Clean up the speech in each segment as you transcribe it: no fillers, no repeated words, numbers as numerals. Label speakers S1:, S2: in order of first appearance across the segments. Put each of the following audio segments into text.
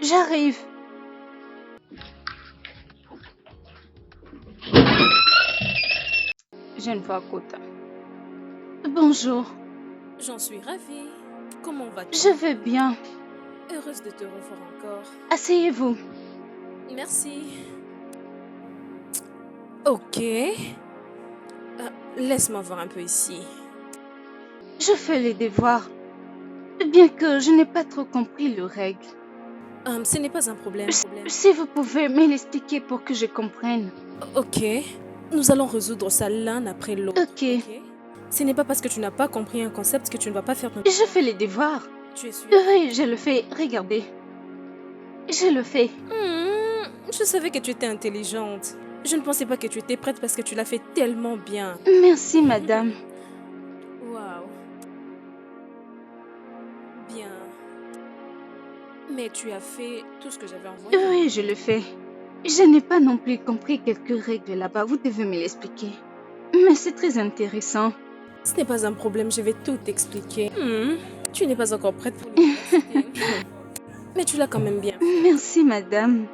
S1: J'arrive. Je ne vois Kota. Bonjour.
S2: J'en suis ravie. Comment vas-tu?
S1: Je vais bien.
S2: Heureuse de te revoir encore.
S1: Asseyez-vous.
S2: Merci. Ok. Laisse-moi voir un peu ici.
S1: Je fais les devoirs. Bien que je n'ai pas trop compris le règle.
S2: Ce n'est pas un problème.
S1: Si vous pouvez me l'expliquer pour que je comprenne.
S2: Ok. Nous allons résoudre ça l'un après l'autre.
S1: Ok.
S2: Ce n'est pas parce que tu n'as pas compris un concept que tu ne vas pas faire ton...
S1: Je fais les devoirs.
S2: Tu es sûre?
S1: Oui, je le fais. Regardez. Je le fais.
S2: Je savais que tu étais intelligente. Je ne pensais pas que tu étais prête parce que tu l'as fait tellement bien.
S1: Merci, madame.
S2: Waouh. Bien. Mais tu as fait tout ce que j'avais envoyé.
S1: Oui, je le fais. Je n'ai pas non plus compris quelques règles là-bas. Vous devez me l'expliquer. Mais c'est très intéressant.
S2: Ce n'est pas un problème, je vais tout t'expliquer. Tu n'es pas encore prête pour l'université. Mais tu l'as quand même bien fait.
S1: Merci, madame.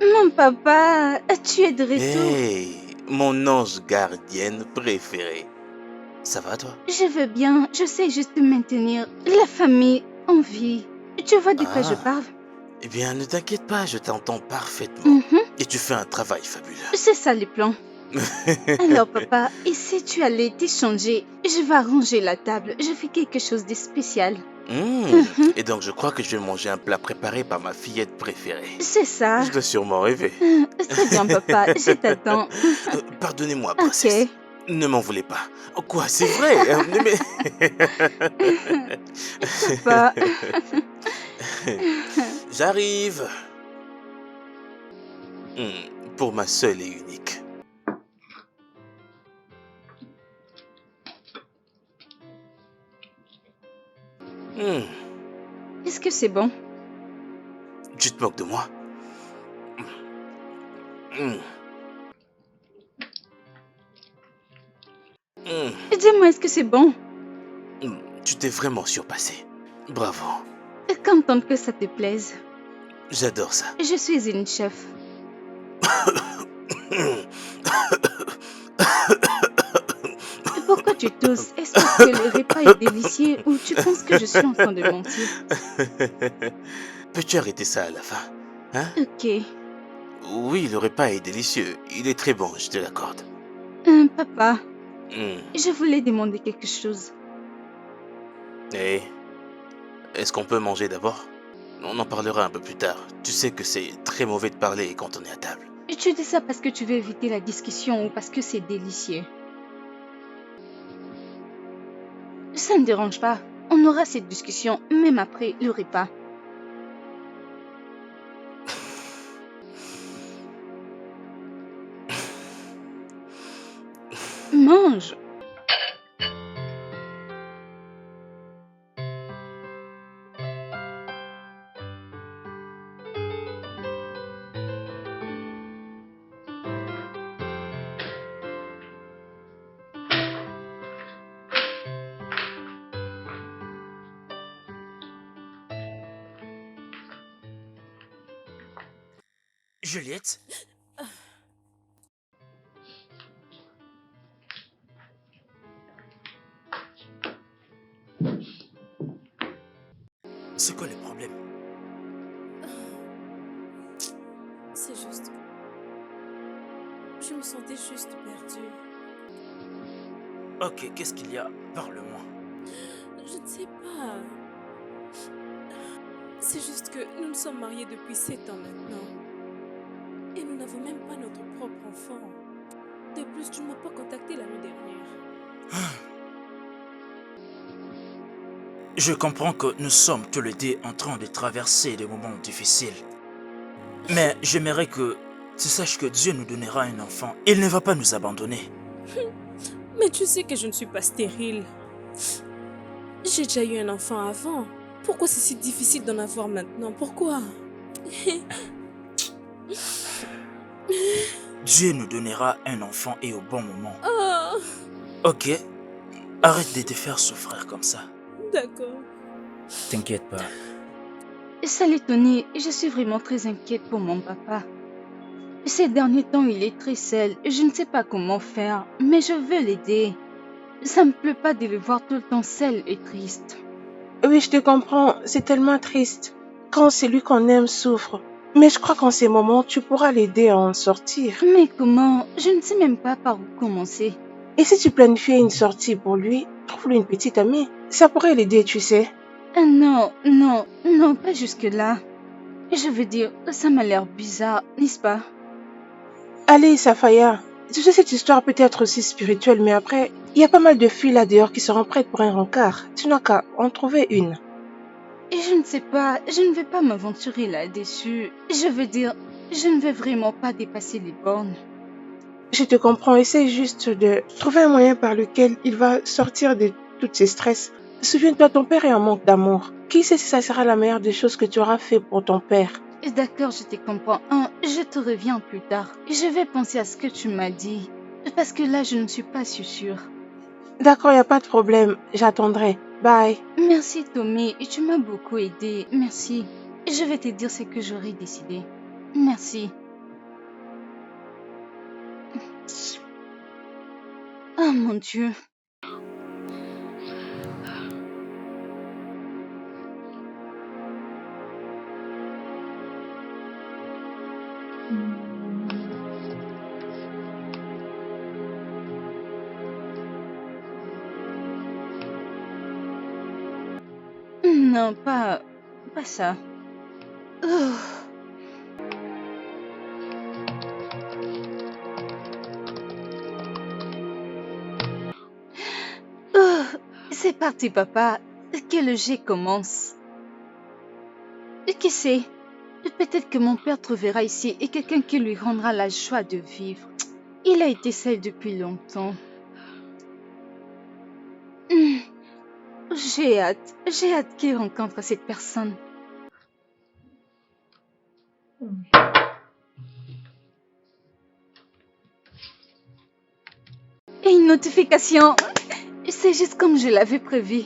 S1: Mon papa, tu es de retour.
S3: Hey, mon ange gardienne préférée. Ça va toi?
S1: Je veux bien, je sais juste maintenir la famille en vie. Tu vois de quoi je parle?
S3: Eh bien, ne t'inquiète pas, je t'entends parfaitement. Et tu fais un travail fabuleux.
S1: C'est ça les plans. Alors papa, et si tu allais t'échanger, je vais arranger la table. Je fais quelque chose de spécial.
S3: Et donc je crois que je vais manger un plat préparé par ma fillette préférée.
S1: C'est ça.
S3: Je dois sûrement rêver.
S1: Très bien papa, je t'attends.
S3: Pardonnez-moi, princesse.
S1: Ok.
S3: Ne m'en voulez pas. Quoi, c'est vrai?
S1: Papa.
S3: J'arrive. Pour ma seule et unique.
S1: Est-ce que c'est bon?
S3: Tu te moques de moi?
S1: Dis-moi, est-ce que c'est bon?
S3: Tu t'es vraiment surpassé. Bravo.
S1: Contente que ça te plaise.
S3: J'adore ça.
S1: Je suis une chef. Pourquoi tu tosses? Est-ce que le repas est délicieux ou tu penses que je suis en train de mentir?
S3: Peux-tu arrêter ça à la fin? Hein?
S1: Ok.
S3: Oui, le repas est délicieux. Il est très bon, je te l'accorde.
S1: Papa, je voulais demander quelque chose.
S3: Et est-ce qu'on peut manger d'abord? On en parlera un peu plus tard. Tu sais que c'est très mauvais de parler quand on est à table.
S1: Tu dis ça parce que tu veux éviter la discussion ou parce que c'est délicieux? Ça ne dérange pas. On aura cette discussion même après le repas. Mange.
S3: Juliette? C'est quoi le problème?
S2: C'est juste... Je me sentais juste perdue.
S3: Ok, qu'est-ce qu'il y a? Parle-moi.
S2: Je ne sais pas. C'est juste que nous nous sommes mariés depuis 7 ans maintenant. Et nous n'avons même pas notre propre enfant. De plus, tu ne m'as pas contacté la nuit dernière.
S4: Je comprends que nous sommes tous les deux en train de traverser des moments difficiles. Mais j'aimerais que tu saches que Dieu nous donnera un enfant. Il ne va pas nous abandonner.
S2: Mais tu sais que je ne suis pas stérile. J'ai déjà eu un enfant avant. Pourquoi c'est si difficile d'en avoir maintenant? Pourquoi?
S4: Dieu nous donnera un enfant et au bon moment.
S2: Oh,
S4: Ok, arrête de te faire souffrir comme ça.
S2: D'accord.
S4: T'inquiète pas.
S1: Salut Tony, je suis vraiment très inquiète pour mon papa. Ces derniers temps, il est très seul. Je ne sais pas comment faire, mais je veux l'aider. Ça me plaît pas de le voir tout le temps seul et triste.
S5: Oui, je te comprends, c'est tellement triste. Quand celui qu'on aime souffre. Mais je crois qu'en ces moments, tu pourras l'aider à en sortir.
S1: Mais comment? Je ne sais même pas par où commencer.
S5: Et si tu planifiais une sortie pour lui, trouve-lui une petite amie. Ça pourrait l'aider, tu sais.
S1: Ah non, non, non, pas jusque-là. Je veux dire, ça m'a l'air bizarre, n'est-ce pas?
S5: Allez, Safaya, tu sais, cette histoire peut être aussi spirituelle, mais après, il y a pas mal de filles là dehors qui seront prêtes pour un rencard. Tu n'as qu'à en trouver une.
S1: Et je ne sais pas, je ne vais pas m'aventurer là-dessus. Je veux dire, je ne vais vraiment pas dépasser les bornes.
S5: Je te comprends, essaye juste de trouver un moyen par lequel il va sortir de tous ces stress. Souviens-toi, ton père est en manque d'amour. Qui sait si ça sera la meilleure des choses que tu auras fait pour ton père?
S1: D'accord, je te comprends. Je te reviens plus tard. Je vais penser à ce que tu m'as dit. Parce que là, je ne suis pas si sûre.
S5: D'accord, il n'y a pas de problème. J'attendrai. Bye.
S1: Merci Tommy, tu m'as beaucoup aidé. Merci. Je vais te dire ce que j'aurais décidé. Merci. Oh mon Dieu. Non, pas ça. Oh. Oh, c'est parti, papa. Que le jet commence. Qui sait? Peut-être que mon père trouvera ici et quelqu'un qui lui rendra la joie de vivre. Il a été seul depuis longtemps. Hmm, j'ai hâte qu'il rencontre cette personne. Et une notification. C'est juste comme je l'avais prévu.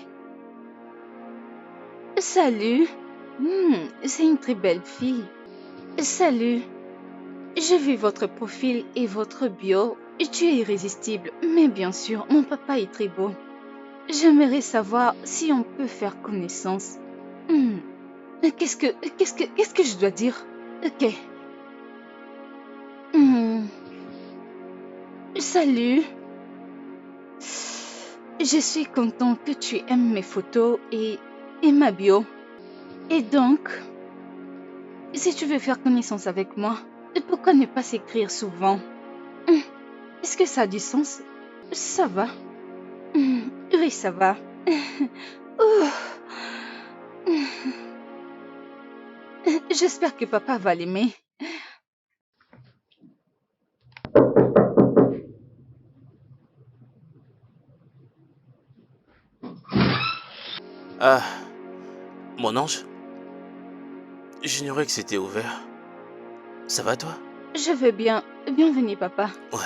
S1: Salut. C'est une très belle fille. Salut. J'ai vu votre profil et votre bio. Tu es irrésistible, mais bien sûr, mon papa est très beau. J'aimerais savoir si on peut faire connaissance. Qu'est-ce que je dois dire? Ok. Salut. Je suis content que tu aimes mes photos et ma bio. Et donc, si tu veux faire connaissance avec moi, pourquoi ne pas s'écrire souvent? Est-ce que ça a du sens? Ça va. Oui, ça va. J'espère que papa va l'aimer.
S3: Ah, mon ange? J'ignorais que c'était ouvert. Ça va toi?
S1: Je vais bien. Bienvenue, papa.
S3: Ouais.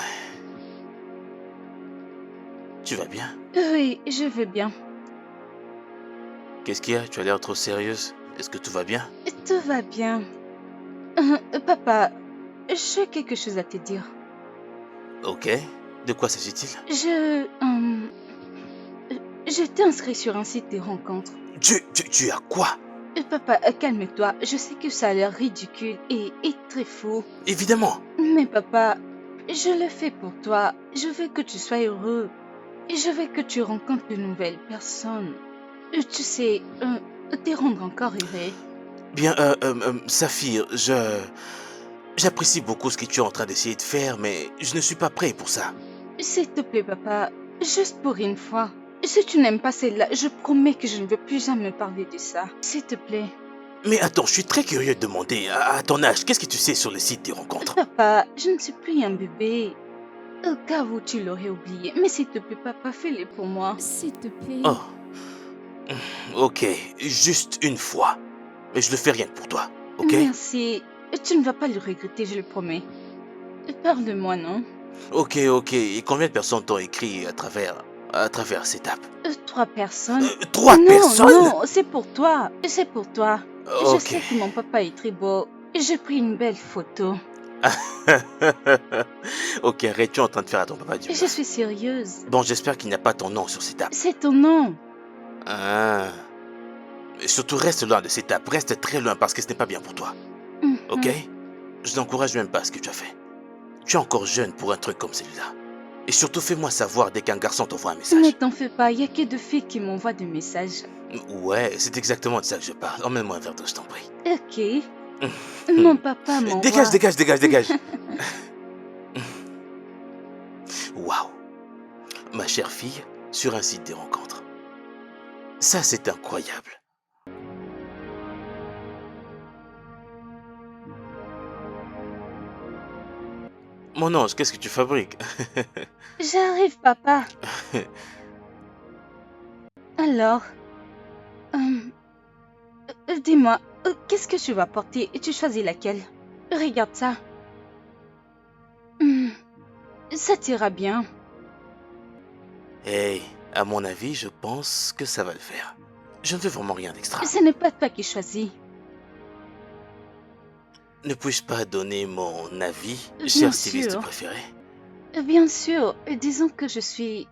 S3: Tu vas bien?
S1: Oui, je vais bien.
S3: Qu'est-ce qu'il y a? Tu as l'air trop sérieuse. Est-ce que tout va bien?
S1: Tout va bien. Papa, j'ai quelque chose à te dire.
S3: Ok. De quoi s'agit-il?
S1: Je t'ai inscrit sur un site de rencontres.
S3: Tu as quoi?
S1: Papa, calme-toi. Je sais que ça a l'air ridicule et très fou.
S3: Évidemment.
S1: Mais papa, je le fais pour toi. Je veux que tu sois heureux. Et je veux que tu rencontres de nouvelles personnes. Tu sais, te rendre encore heureux.
S3: Bien, Saphir, j'apprécie beaucoup ce que tu es en train d'essayer de faire, mais je ne suis pas prêt pour ça.
S1: S'il te plaît, papa, juste pour une fois. Si tu n'aimes pas celle-là, je promets que je ne veux plus jamais parler de ça. S'il te plaît.
S3: Mais attends, je suis très curieux de demander, à ton âge, qu'est-ce que tu sais sur les sites de rencontres?
S1: Papa, je ne suis plus un bébé. Au cas où tu l'aurais oublié. Mais s'il te plaît, papa, fais-le pour moi.
S2: S'il te plaît.
S3: Oh. Ok, juste une fois. Mais je le fais rien que pour toi, ok?
S1: Merci. Tu ne vas pas le regretter, je le promets. Parle-moi, non?
S3: Ok. Et combien de personnes t'ont écrit à travers à travers ces tapes.
S1: 3 personnes?
S3: 3
S1: Non,
S3: personnes?
S1: non, c'est pour toi. C'est pour toi. Je
S3: Ok.
S1: sais que mon papa est très beau. J'ai pris une belle photo.
S3: Ok, arrête, tu es en train de faire à ton papa du
S1: Je
S3: mal.
S1: suis sérieuse.
S3: Bon, j'espère qu'il n'y a pas ton nom sur ces tapes.
S1: C'est ton nom.
S3: Ah. Et surtout, reste loin de ces tapes. Reste très loin parce que ce n'est pas bien pour toi.
S1: Mhm.
S3: Ok? Je n'encourage même pas ce que tu as fait. Tu es encore jeune pour un truc comme celui-là. Et surtout, fais-moi savoir dès qu'un garçon t'envoie un
S1: Ne
S3: message.
S1: t'en fais pas, il n'y a que 2 filles qui m'envoient des messages.
S3: Ouais, c'est exactement de ça que je parle. Emmène-moi un verre d'eau, je t'en prie.
S1: Ok. Mon papa m'envoie...
S3: Dégage, dégage, dégage, dégage. Waouh. Ma chère fille, sur un site de rencontres. Ça, c'est incroyable. Mon ange, qu'est-ce que tu fabriques?
S1: J'arrive, papa. Alors, dis-moi, qu'est-ce que tu vas porter et tu choisis laquelle? Regarde ça. Ça t'ira bien.
S3: Hey, à mon avis, je pense que ça va le faire. Je ne veux vraiment rien d'extra.
S1: Ce n'est pas toi qui choisis.
S3: Ne puis-je pas donner mon avis,
S1: Bien
S3: cher styliste
S1: sûr.
S3: préféré?
S1: Bien sûr, disons que je suis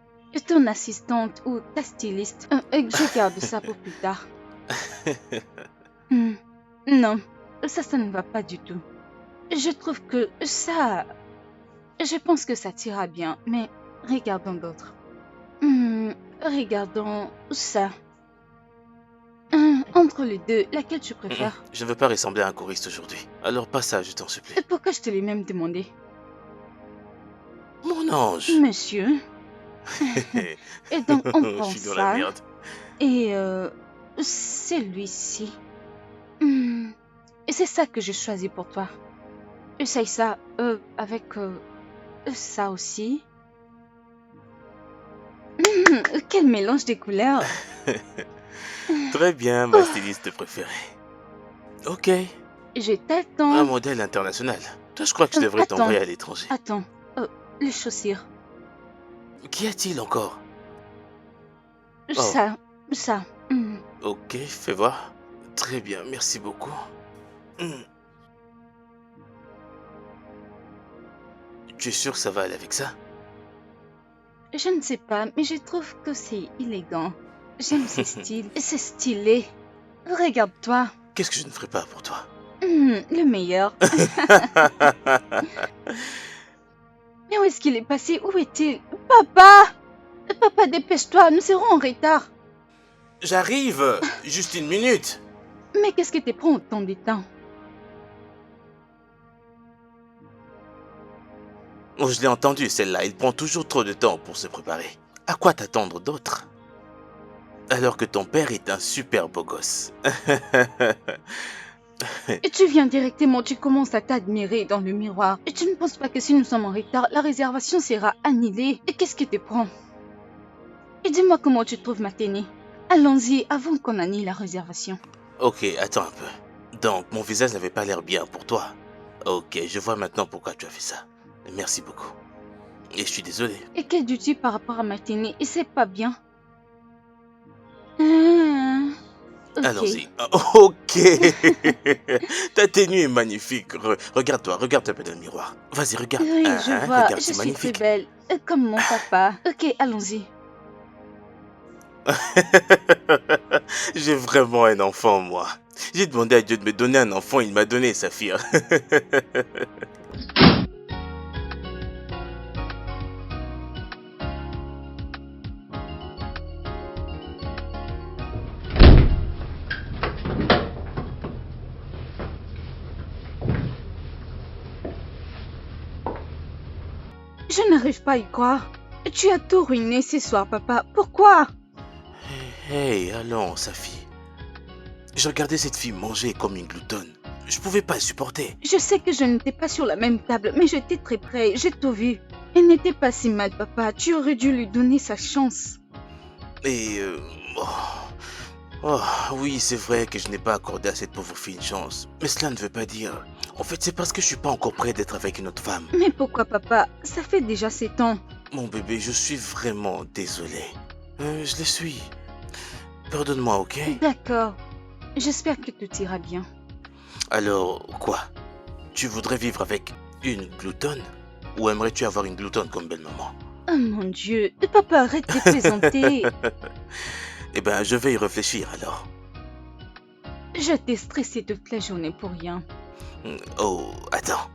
S1: ton assistante ou ta styliste. Je garde ça pour plus tard. Non, ça ne va pas du tout. Je trouve que ça... Je pense que ça t'ira bien, mais regardons d'autres. Regardons ça. Entre les deux, laquelle tu préfères?
S3: Je ne veux pas ressembler à un choriste aujourd'hui. Alors pas ça, je t'en supplie.
S1: Pourquoi je te l'ai même demandé?
S3: Mon ange.
S1: Monsieur. Et donc on
S3: Je
S1: prend
S3: suis dans la
S1: ça.
S3: merde.
S1: Et celui-ci. Et c'est ça que j'ai choisi pour toi. Essaye ça avec ça aussi. Quel mélange des couleurs.
S3: Très bien, ma styliste préférée. Ok,
S1: Je
S3: un
S1: t'attends.
S3: modèle international. Toi, je crois que je devrais
S1: Attends.
S3: t'envoyer à l'étranger.
S1: Attends, les chaussures.
S3: Qu'y a-t-il encore?
S1: Ça.
S3: Ok, fais voir. Très bien, merci beaucoup. Tu es sûr que ça va aller avec ça?
S1: Je ne sais pas, mais je trouve que c'est élégant. J'aime ce style. C'est stylé. Regarde-toi.
S3: Qu'est-ce que je ne ferai pas pour toi?
S1: Le meilleur. Mais où est-ce qu'il est passé? Où est-il? Papa! Papa, dépêche-toi, nous serons en retard.
S3: J'arrive! Juste une minute!
S1: Mais qu'est-ce que te prend autant de temps?
S3: Oh, je l'ai entendu, celle-là. Il prend toujours trop de temps pour se préparer. À quoi t'attendre d'autre? Alors que ton père est un super beau gosse.
S1: Et tu viens directement, tu commences à t'admirer dans le miroir. Et tu ne penses pas que si nous sommes en retard, la réservation sera annulée. Et qu'est-ce qui te prend? Et dis-moi comment tu trouves ma tenue. Allons-y avant qu'on annule la réservation.
S3: Ok, attends un peu. Donc, mon visage n'avait pas l'air bien pour toi. Ok, je vois maintenant pourquoi tu as fait ça. Merci beaucoup. Et je suis désolé.
S1: Et que dis-tu par rapport à ma tenue? Et c'est pas bien. Ok.
S3: Allons-y. Ok. Ta tenue est magnifique. Regarde-toi, regarde un peu dans le miroir. Vas-y, regarde.
S1: Oui, je vois,
S3: regarde,
S1: je
S3: c'est
S1: suis très
S3: magnifique.
S1: belle. Comme mon papa. Ok, allons-y.
S3: J'ai vraiment un enfant, moi. J'ai demandé à Dieu de me donner un enfant, il m'a donné Saphir.
S1: Je n'arrive pas à y croire. Tu as tout ruiné ce soir, papa. Pourquoi?
S3: Hey, allons, Saphir. Je regardais cette fille manger comme une gloutonne. Je pouvais pas le supporter.
S1: Je sais que je n'étais pas sur la même table, mais j'étais très près. J'ai tout vu. Elle n'était pas si mal, papa. Tu aurais dû lui donner sa chance.
S3: Et... oui, c'est vrai que je n'ai pas accordé à cette pauvre fille une chance. Mais cela ne veut pas dire... En fait, c'est parce que je suis pas encore prêt d'être avec une autre femme.
S1: Mais pourquoi, papa? Ça fait déjà 7 ans.
S3: Mon bébé, je suis vraiment désolé. Je le suis. Pardonne-moi, ok?
S1: D'accord. J'espère que tout ira bien.
S3: Alors, quoi? Tu voudrais vivre avec une gloutonne? Ou aimerais-tu avoir une gloutonne comme belle-maman?
S1: Oh mon Dieu, papa, arrête de plaisanter.
S3: Eh ben, je vais y réfléchir alors.
S1: Je t'ai stressé toute la journée pour rien.
S3: Oh, attends.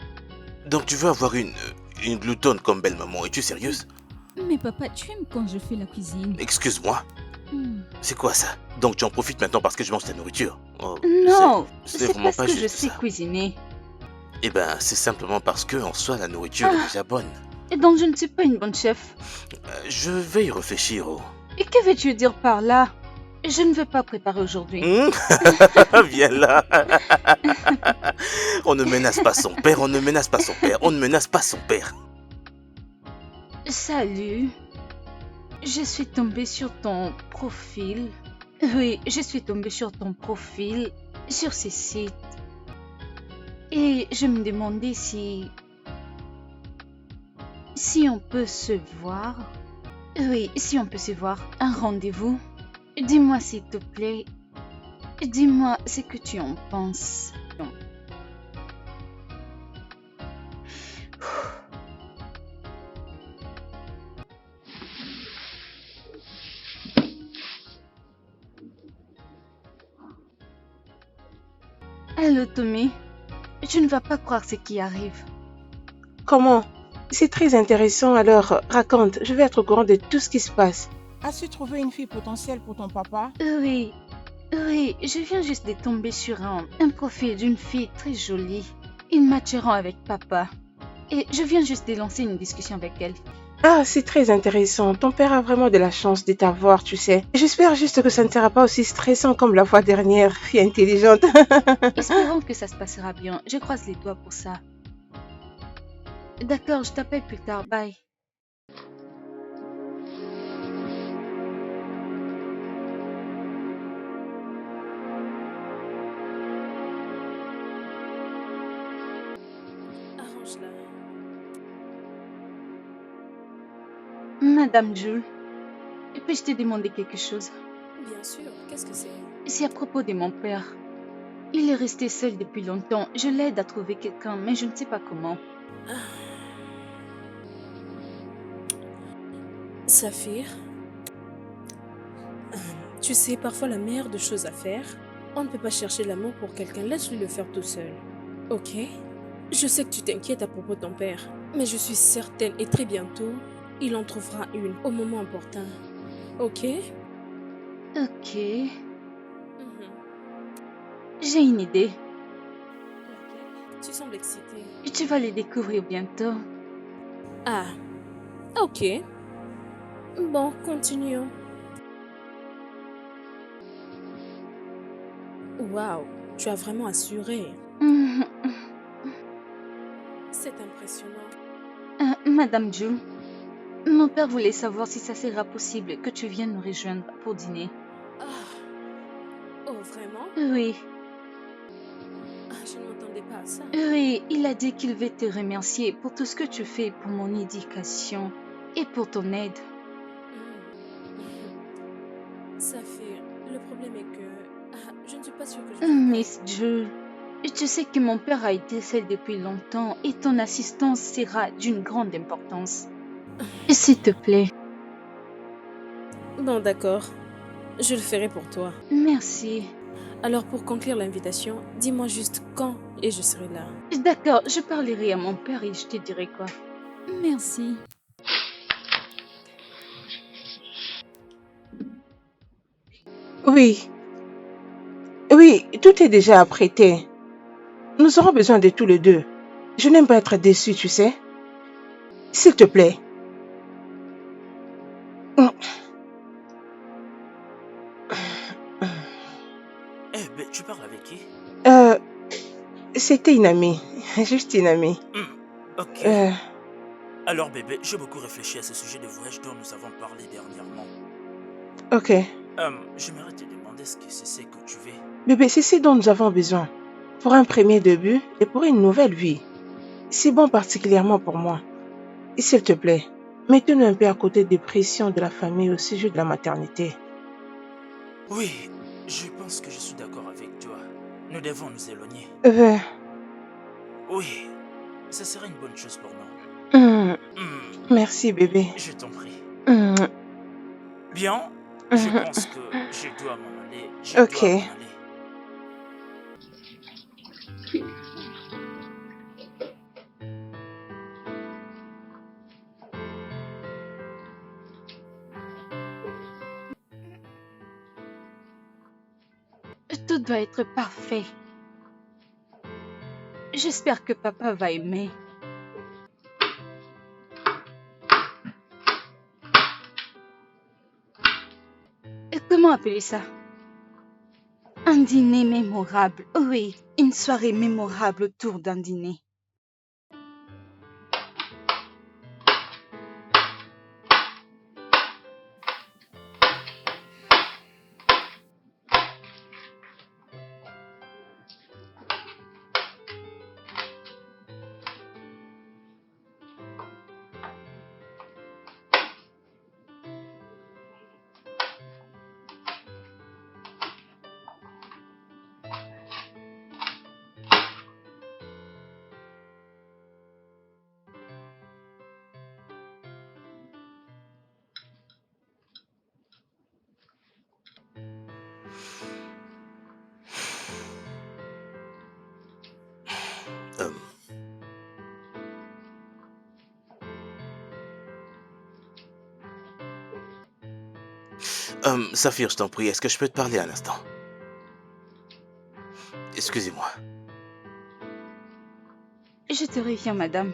S3: Donc tu veux avoir une gloutonne comme belle-maman, es-tu sérieuse?
S6: Mais papa, tu aimes quand je fais la cuisine.
S3: Excuse-moi,
S6: Hmm.
S3: c'est quoi ça? Donc tu en profites maintenant parce que je mange ta nourriture? Oh,
S1: Non,
S3: c'est
S1: c'est
S3: vraiment
S1: parce
S3: pas
S1: que je
S3: juste
S1: sais
S3: ça.
S1: cuisiner.
S3: Eh ben, c'est simplement parce que en soi la nourriture est déjà bonne.
S1: Et donc je ne suis pas une bonne chef.
S3: Je vais y réfléchir, oh.
S1: Et que veux-tu dire par là? Je ne veux pas préparer aujourd'hui.
S3: Viens là. On ne menace pas son père, on ne menace pas son père, on ne menace pas son père.
S1: Salut. Je suis tombée sur ton profil. Oui, je suis tombée sur ton profil sur ces sites. Et je me demandais si on peut se voir. Oui, si on peut se voir. Un rendez-vous. Dis-moi s'il te plaît. Dis-moi ce que tu en penses. Allô Tommy, tu ne vas pas croire ce qui arrive.
S5: Comment? C'est très intéressant, alors raconte, je vais être au courant de tout ce qui se passe.
S7: As-tu trouvé une fille potentielle pour ton papa?
S1: Oui, je viens juste de tomber sur un profil d'une fille très jolie. Ils matcheront avec papa. Et je viens juste de lancer une discussion avec elle.
S5: Ah, c'est très intéressant. Ton père a vraiment de la chance de t'avoir, tu sais. J'espère juste que ça ne sera pas aussi stressant comme la fois dernière, fille intelligente.
S1: Espérons que ça se passera bien. Je croise les doigts pour ça. D'accord, je t'appelle plus tard. Bye.
S2: Arrange-la.
S1: Madame Jules, puis-je te demander quelque chose?
S2: Bien sûr, qu'est-ce que c'est?
S1: C'est à propos de mon père. Il est resté seul depuis longtemps. Je l'aide à trouver quelqu'un, mais je ne sais pas comment.
S2: Saphir, tu sais, parfois la meilleure des choses à faire, on ne peut pas chercher l'amour pour quelqu'un, laisse-lui le faire tout seul. Ok? Je sais que tu t'inquiètes à propos de ton père, mais je suis certaine et très bientôt, il en trouvera une au moment opportun. Ok?
S1: Ok,
S2: Mhm.
S1: j'ai une idée.
S2: Laquelle? Tu sembles excitée.
S1: Et tu vas les découvrir bientôt.
S2: Ah, ok. Bon, continuons. Waouh, tu as vraiment assuré.
S1: Mhm.
S2: C'est impressionnant.
S1: Madame Jules, mon père voulait savoir si ça sera possible que tu viennes nous rejoindre pour dîner.
S2: Ah. Oh, vraiment?
S1: Oui,
S2: Je ne m'attendais pas à ça.
S1: oui, il a dit qu'il veut te remercier pour tout ce que tu fais pour mon éducation et pour ton aide.
S2: Saphir, le problème est que je ne suis pas sûre que je...
S1: Miss Jules, tu sais que mon père a été seul depuis longtemps et ton assistance sera d'une grande importance. S'il te plaît,
S2: Bon, d'accord. Je le ferai pour toi.
S1: merci.
S2: Alors, pour conclure l'invitation, dis-moi juste quand et je serai là.
S1: D'accord, je parlerai à mon père et je te dirai quoi.
S6: Merci.
S5: Oui. Oui, tout est déjà apprêté. Nous aurons besoin de tous les deux. Je n'aime pas être déçue, tu sais. S'il te plaît.
S4: Eh ben, tu parles avec qui?
S5: C'était une amie. Juste une amie.
S4: Ok. Alors bébé, j'ai beaucoup réfléchi à ce sujet de voyage dont nous avons parlé dernièrement.
S5: Ok.
S4: J'aimerais te demander ce que c'est que tu veux.
S5: Bébé, c'est ce dont nous avons besoin. Pour un premier début et pour une nouvelle vie. C'est bon particulièrement pour moi. S'il te plaît. Mettez-nous un peu à côté des pressions de la famille au sujet de la maternité.
S4: Oui, je pense que je suis d'accord avec toi. Nous devons nous éloigner.
S5: Euh,
S4: Oui, ça serait une bonne chose pour nous.
S5: hum,
S4: Hmm,
S5: merci bébé.
S4: je t'en prie.
S5: Hum,
S4: Bien, je
S5: hum,
S4: pense que je dois m'en aller. Je
S5: ok.
S4: dois m'en aller.
S1: Tout doit être parfait. J'espère que papa va aimer. Comment appeler ça? Un dîner mémorable. Oui, une soirée mémorable autour d'un dîner.
S3: Euh, Saphir, je t'en prie, est-ce que je peux te parler un instant? Excusez-moi.
S1: Je te reviens, madame.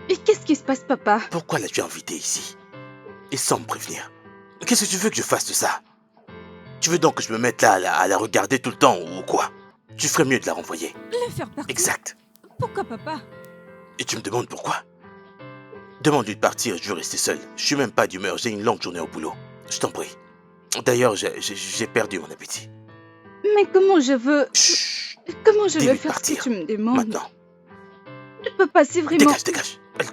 S1: Et qu'est-ce qui se passe, papa?
S3: Pourquoi l'as-tu invité ici? Et sans me prévenir. Qu'est-ce que tu veux que je fasse de ça? Tu veux donc que je me mette là à la regarder tout le temps ou quoi? Tu ferais mieux de la renvoyer.
S6: Le faire partir?
S3: Exact.
S6: Pourquoi, papa?
S3: Et tu me demandes pourquoi? Demande-lui de partir, je veux rester seul. Je suis même pas d'humeur, j'ai une longue journée au boulot. Je t'en prie. D'ailleurs, j'ai perdu mon appétit.
S1: Mais comment je veux...
S3: Chut.
S1: Comment je
S3: Dis-lui
S1: veux
S3: de
S1: faire ce que
S3: partir.
S1: tu me demandes?
S3: Maintenant.
S1: Papa, c'est vraiment...
S3: Dégage, dégage. Allez,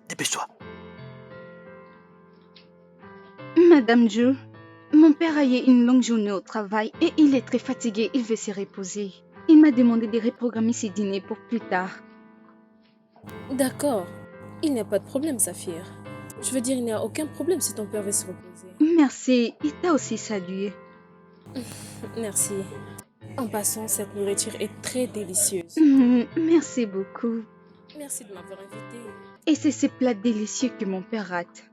S3: dépêche-toi.
S1: Madame Joe, mon père a eu une longue journée au travail et il est très fatigué, il veut se reposer. Il m'a demandé de reprogrammer ses dîners pour plus tard.
S2: D'accord. Il n'y a pas de problème, Saphir. Je veux dire, il n'y a aucun problème si ton père veut se reposer.
S1: Merci, il t'a aussi salué.
S2: Merci. En passant, cette nourriture est très délicieuse.
S1: Merci beaucoup.
S2: Merci de m'avoir invité.
S1: Et c'est ces plats délicieux que mon père rate.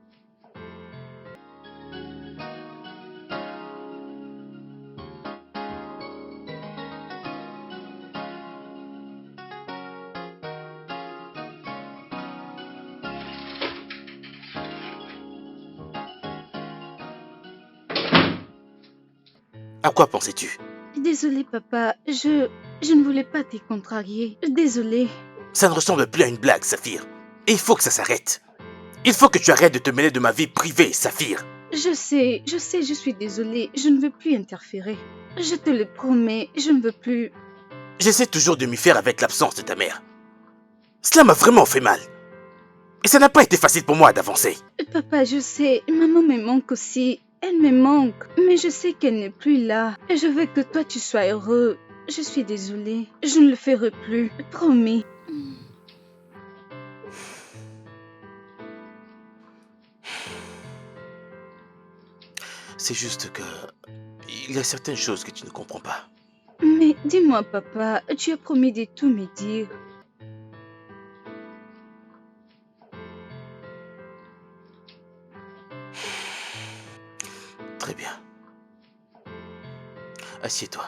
S3: À quoi pensais-tu?
S1: Désolée, papa, je ne voulais pas te contrarier. Désolée.
S3: Ça ne ressemble plus à une blague, Saphir. Et il faut que ça s'arrête. Il faut que tu arrêtes de te mêler de ma vie privée, Saphir.
S1: Je sais, je suis désolée. Je ne veux plus interférer. Je te le promets, je ne veux plus.
S3: J'essaie toujours de m'y faire avec l'absence de ta mère. Cela m'a vraiment fait mal. Et ça n'a pas été facile pour moi d'avancer.
S1: Papa, je sais, maman me manque aussi. Elle me manque, mais je sais qu'elle n'est plus là. Et je veux que toi tu sois heureux. Je suis désolée. Je ne le ferai plus. Promis.
S3: C'est juste que... il y a certaines choses que tu ne comprends pas.
S1: Mais dis-moi, papa, tu as promis de tout me dire.
S3: Très bien. Assieds-toi.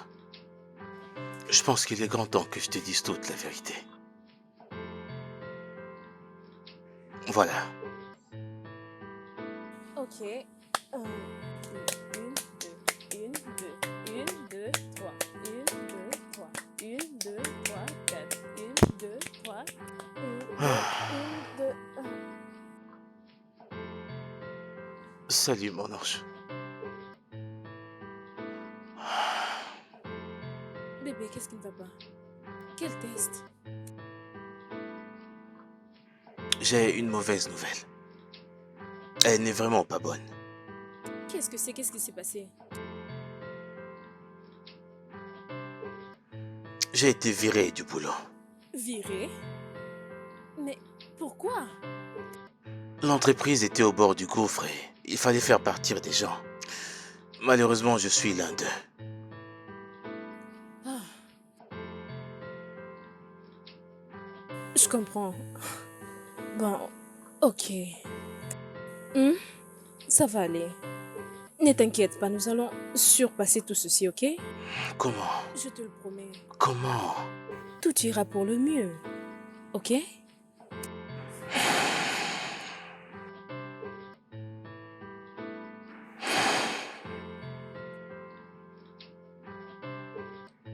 S3: Je pense qu'il est grand temps que je te dise toute la vérité. Voilà.
S2: Ok. 1, 2, 1, 2, 1, 2, 3. 1, 2, 3. 1, 2, 3, 4. 1, 2, 3. 1, 2, 1, 2, 1.
S3: Salut mon ange.
S2: qu'est-ce qui ne va pas? Quel test?
S3: J'ai une mauvaise nouvelle. Elle n'est vraiment pas bonne.
S2: Qu'est-ce que c'est? Qu'est-ce qui s'est passé?
S3: J'ai été viré du boulot.
S2: Viré? Mais pourquoi?
S3: L'entreprise était au bord du gouffre et il fallait faire partir des gens. Malheureusement, je suis l'un d'eux.
S2: Ah. Je comprends. Bon, ok. Ça va aller. Ne t'inquiète pas, nous allons surpasser tout ceci, ok?
S3: Comment?
S2: Je te le promets.
S3: Comment?
S2: Tout ira pour le mieux, ok?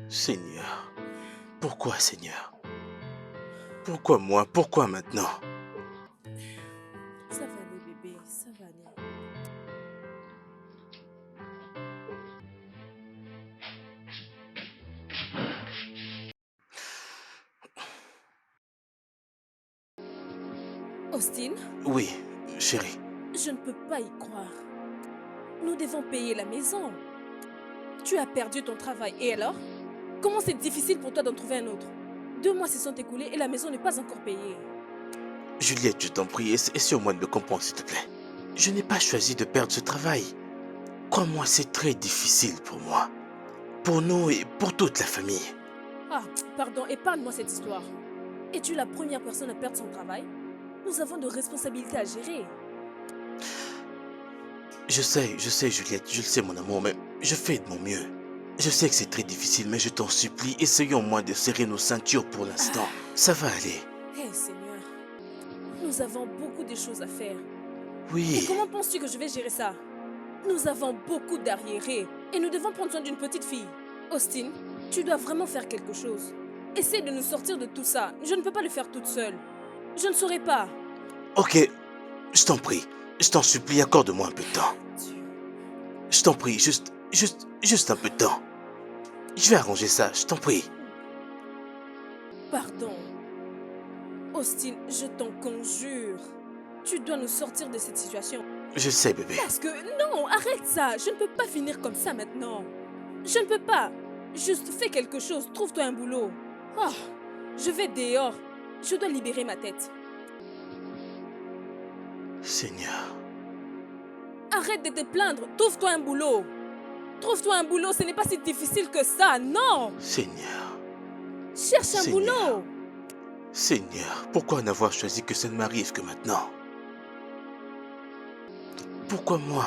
S3: Seigneur, pourquoi Seigneur? Pourquoi moi? Pourquoi maintenant?
S2: Ça va aller, bébé, ça va aller. Austin,
S3: Oui, chérie.
S2: je ne peux pas y croire. Nous devons payer la maison. Tu as perdu ton travail, et alors? Comment c'est difficile pour toi d'en trouver un autre? 2 mois se sont écoulés et la maison n'est pas encore payée.
S3: Juliette, je t'en prie, essaie au moins de me comprendre, s'il te plaît. Je n'ai pas choisi de perdre ce travail. Crois-moi, c'est très difficile pour moi. Pour nous et pour toute la famille.
S2: Ah, pardon, épargne-moi cette histoire. Es-tu la première personne à perdre son travail? Nous avons de responsabilités à gérer.
S3: Je sais, Juliette, je le sais, mon amour, mais je fais de mon mieux. Je sais que c'est très difficile, mais je t'en supplie, essayons au moins de serrer nos ceintures pour l'instant. Ça va aller.
S2: Hé, Seigneur, nous avons beaucoup de choses à faire. Et
S3: Oui,
S2: comment penses-tu que je vais gérer ça? Nous avons beaucoup d'arriérés et nous devons prendre soin d'une petite fille. Austin, tu dois vraiment faire quelque chose. Essaie de nous sortir de tout ça. Je ne peux pas le faire toute seule. Je ne saurais pas.
S3: ok, je t'en prie. Je t'en supplie, accorde-moi un peu de temps.
S2: Dieu.
S3: Je t'en prie, juste un peu de temps. Je vais arranger ça, je t'en prie.
S2: Pardon. Austin, je t'en conjure. Tu dois nous sortir de cette situation.
S3: Je sais, bébé.
S2: Parce que non, arrête ça. Je ne peux pas finir comme ça maintenant. Je ne peux pas. Juste fais quelque chose. Trouve-toi un boulot. Oh, je vais dehors. Je dois libérer ma tête.
S3: Seigneur,
S2: Arrête de te plaindre. Trouve-toi un boulot. Trouve-toi un boulot. Ce n'est pas si difficile que ça. Non.
S3: Seigneur,
S2: Cherche un
S3: Seigneur.
S2: boulot.
S3: Seigneur, pourquoi n'avoir choisi que ça ne m'arrive que maintenant? Pourquoi moi?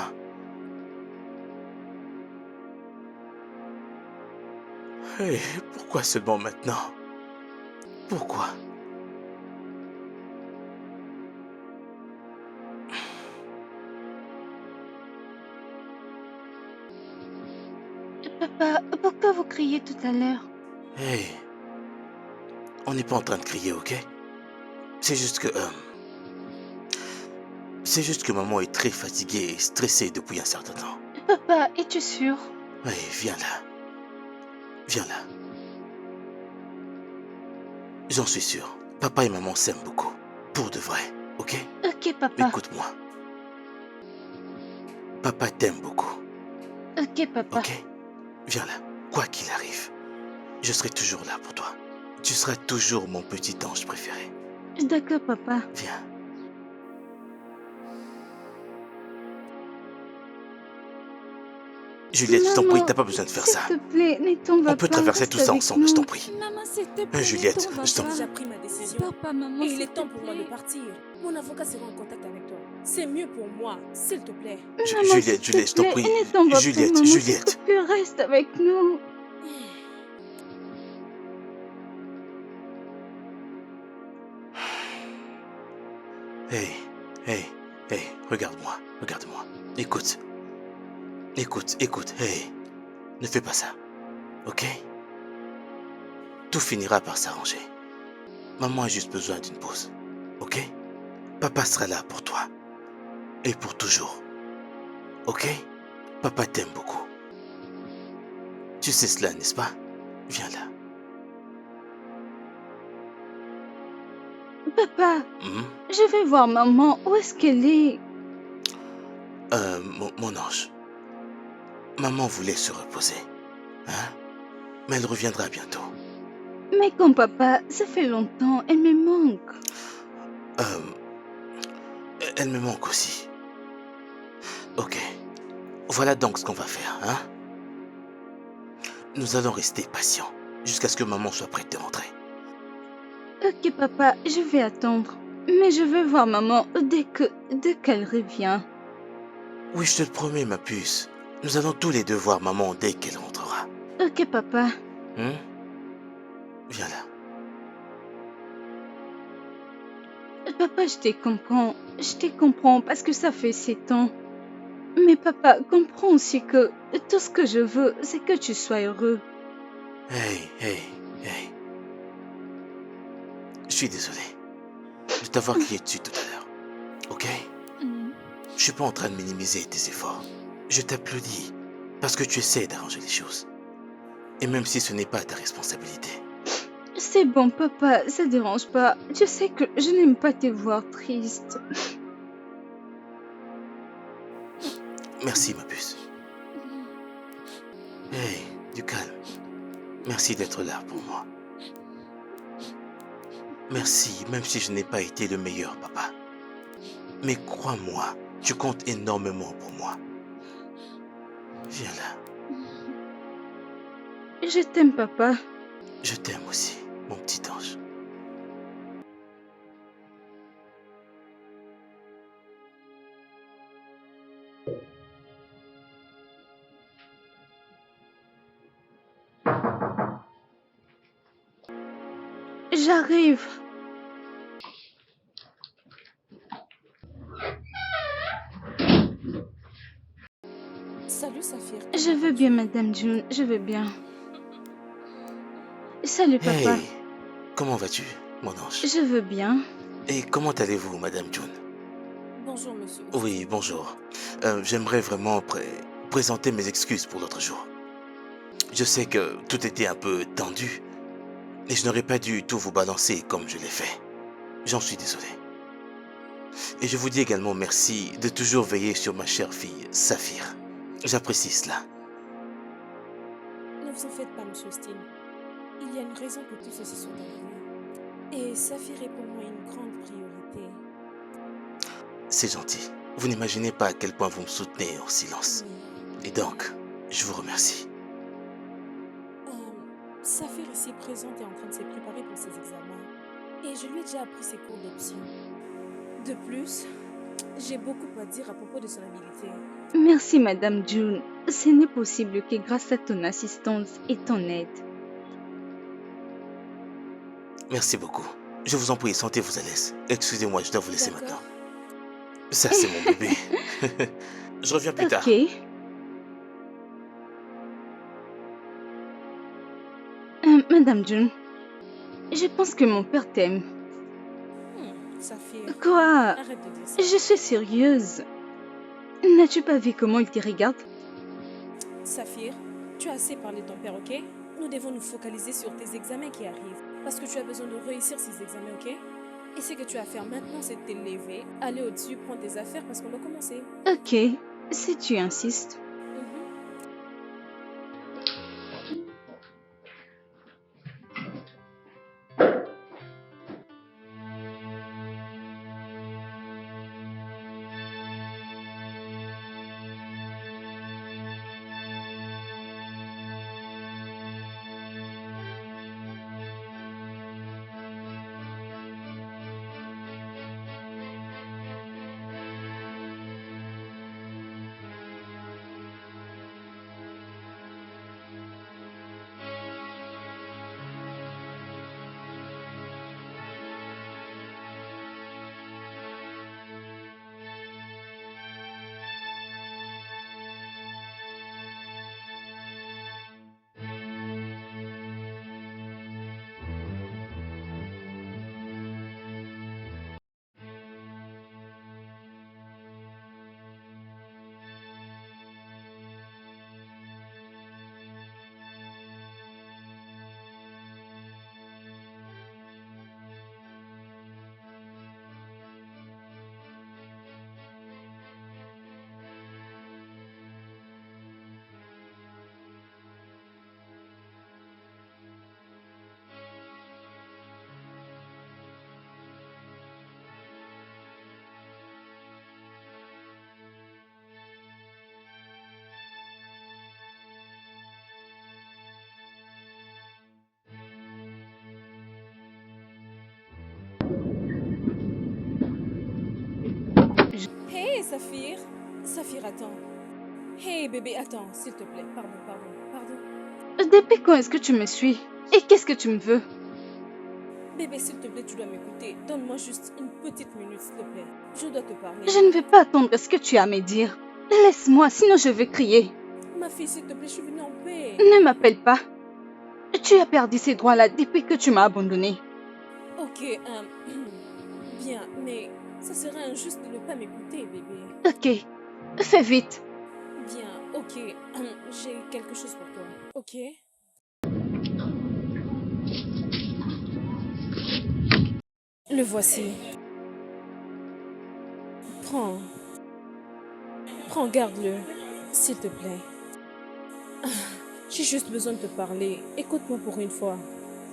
S3: Hey, pourquoi seulement maintenant? Pourquoi?
S1: Papa, pourquoi vous criez tout à l'heure?
S3: Hey, on n'est pas en train de crier, ok? C'est juste que... c'est juste que maman est très fatiguée et stressée depuis un certain temps.
S1: Papa, es-tu sûr?
S3: Hey, viens là. Viens là. J'en suis sûr. Papa et maman s'aiment beaucoup. Pour de vrai, ok?
S1: Ok, papa.
S3: Écoute-moi. Papa t'aime beaucoup,
S1: Ok, papa.
S3: ok? Viens là. Quoi qu'il arrive, je serai toujours là pour toi. Tu seras toujours mon petit ange préféré.
S1: D'accord, papa.
S3: Viens. Juliette, je t'en prie, t'as pas besoin de faire ça.
S1: S'il te plaît, ne t'en va
S3: On peut
S1: pas,
S3: traverser
S1: reste
S3: tout ça
S1: avec
S3: ensemble, je
S1: nous.
S3: t'en prie.
S6: Maman, s'il te plaît.
S3: Juliette,
S6: ne t'en va
S3: je t'en
S6: pas.
S2: J'ai pris ma décision.
S6: Papa, maman,
S2: Et il
S6: s'il
S2: est
S6: te
S2: temps pour moi de
S6: plaît.
S2: partir. Mon avocat sera en contact avec toi. C'est mieux pour moi, s'il te plaît.
S1: Maman,
S3: Juliette,
S1: s'il te
S3: je t'en
S1: plaît,
S3: prie.
S1: ne t'en va pas,
S3: Juliette,
S1: maman,
S3: Juliette.
S1: s'il te plaît, reste avec nous.
S3: Hey, hey, hey, regarde-moi, regarde-moi. Écoute. Écoute, écoute, hey. Ne fais pas ça, ok? Tout finira par s'arranger. Maman a juste besoin d'une pause, ok? Papa sera là pour toi. Et pour toujours. Ok? Papa t'aime beaucoup. Tu sais cela, n'est-ce pas? Viens là.
S1: Papa,
S3: Hmm?
S1: je vais voir maman. Où est-ce qu'elle est?
S3: Mon ange, maman voulait se reposer, hein? Mais elle reviendra bientôt.
S1: Mais quand papa, ça fait longtemps, elle me manque.
S3: Elle me manque aussi. Ok, voilà donc ce qu'on va faire, hein? Nous allons rester patients jusqu'à ce que maman soit prête de rentrer.
S1: Ok papa, je vais attendre. Mais je veux voir maman dès qu'elle revient.
S3: Oui, je te le promets, ma puce. Nous allons tous les deux voir maman dès qu'elle rentrera.
S1: Ok papa.
S3: Hein? Viens là.
S1: Papa, je te comprends. Je te comprends parce que ça fait 7 ans. Mais papa, comprends aussi que tout ce que je veux, c'est que tu sois heureux.
S3: Hey, hey, hey. Je suis désolé de t'avoir crié dessus tout à l'heure. Ok? Je suis pas en train de minimiser tes efforts. Je t'applaudis parce que tu essaies d'arranger les choses. Et même si ce n'est pas ta responsabilité.
S1: C'est bon, papa, ça dérange pas. Tu sais que je n'aime pas te voir triste.
S3: Merci, ma puce. Hey, du calme. Merci d'être là pour moi. Merci, même si je n'ai pas été le meilleur papa. Mais crois-moi, tu comptes énormément pour moi. Viens là.
S1: Je t'aime, papa.
S3: Je t'aime aussi, mon petit ange.
S1: J'arrive.
S2: Salut Saphir.
S1: Je veux bien, Madame June, je veux bien. Salut, papa.
S3: Hey, comment vas-tu, mon ange?
S1: Je veux bien.
S3: Et comment allez-vous, Madame June?
S2: Bonjour monsieur.
S3: Oui, bonjour. J'aimerais vraiment présenter mes excuses pour l'autre jour. Je sais que tout était un peu tendu et je n'aurais pas dû tout vous balancer comme je l'ai fait. J'en suis désolé. Et je vous dis également merci de toujours veiller sur ma chère fille, Saphir. J'apprécie cela.
S2: Ne vous en faites pas monsieur Austin. Il y a une raison que tout ceci soit arrivé. Et Saphir est pour moi une grande priorité.
S3: C'est gentil. Vous n'imaginez pas à quel point vous me soutenez en silence.
S2: Oui.
S3: Et donc, je vous remercie.
S2: Saphir ici présente est en train de se préparer pour ses examens. Et je lui ai déjà appris ses cours d'option. De plus, j'ai beaucoup à dire à propos de son habileté.
S1: Merci, Madame June. Ce n'est possible que grâce à ton assistance et ton aide.
S3: Merci beaucoup. Je vous en prie, sentez-vous à l'aise. Excusez-moi, je dois vous laisser
S2: D'accord.
S3: maintenant. Ça, c'est mon bébé. Je reviens plus tard.
S1: Ok. Madame June, je pense que mon père t'aime.
S2: Saphir,
S1: Quoi?
S2: arrête de dire ça.
S1: Je suis sérieuse. N'as-tu pas vu comment il te regarde?
S2: Saphir, tu as assez parlé de ton père, ok? Nous devons nous focaliser sur tes examens qui arrivent. Parce que tu as besoin de réussir ces examens, ok? Et ce que tu as à faire maintenant, c'est de te lever, aller au-dessus, prendre tes affaires parce qu'on doit commencer.
S1: Ok, si tu insistes.
S2: Saphir? Saphir, attends. Hey bébé, attends, s'il te plaît. Pardon.
S1: Depuis quand est-ce que tu me suis? Et qu'est-ce que tu me veux?
S2: Bébé, s'il te plaît, tu dois m'écouter. Donne-moi juste une petite minute, s'il te plaît. Je dois te parler.
S1: Je ne vais pas attendre ce que tu as à me dire. Laisse-moi, sinon je vais crier.
S2: Ma fille, s'il te plaît, je suis venue en paix.
S1: Ne m'appelle pas. Tu as perdu ces droits-là depuis que tu m'as abandonné.
S2: Ok, bien, mais ça serait injuste de ne pas m'écouter, bébé.
S1: Ok, fais vite.
S2: Bien, ok, j'ai quelque chose pour toi, ok? Le voici. Prends, garde-le, s'il te plaît. J'ai juste besoin de te parler. Écoute-moi pour une fois.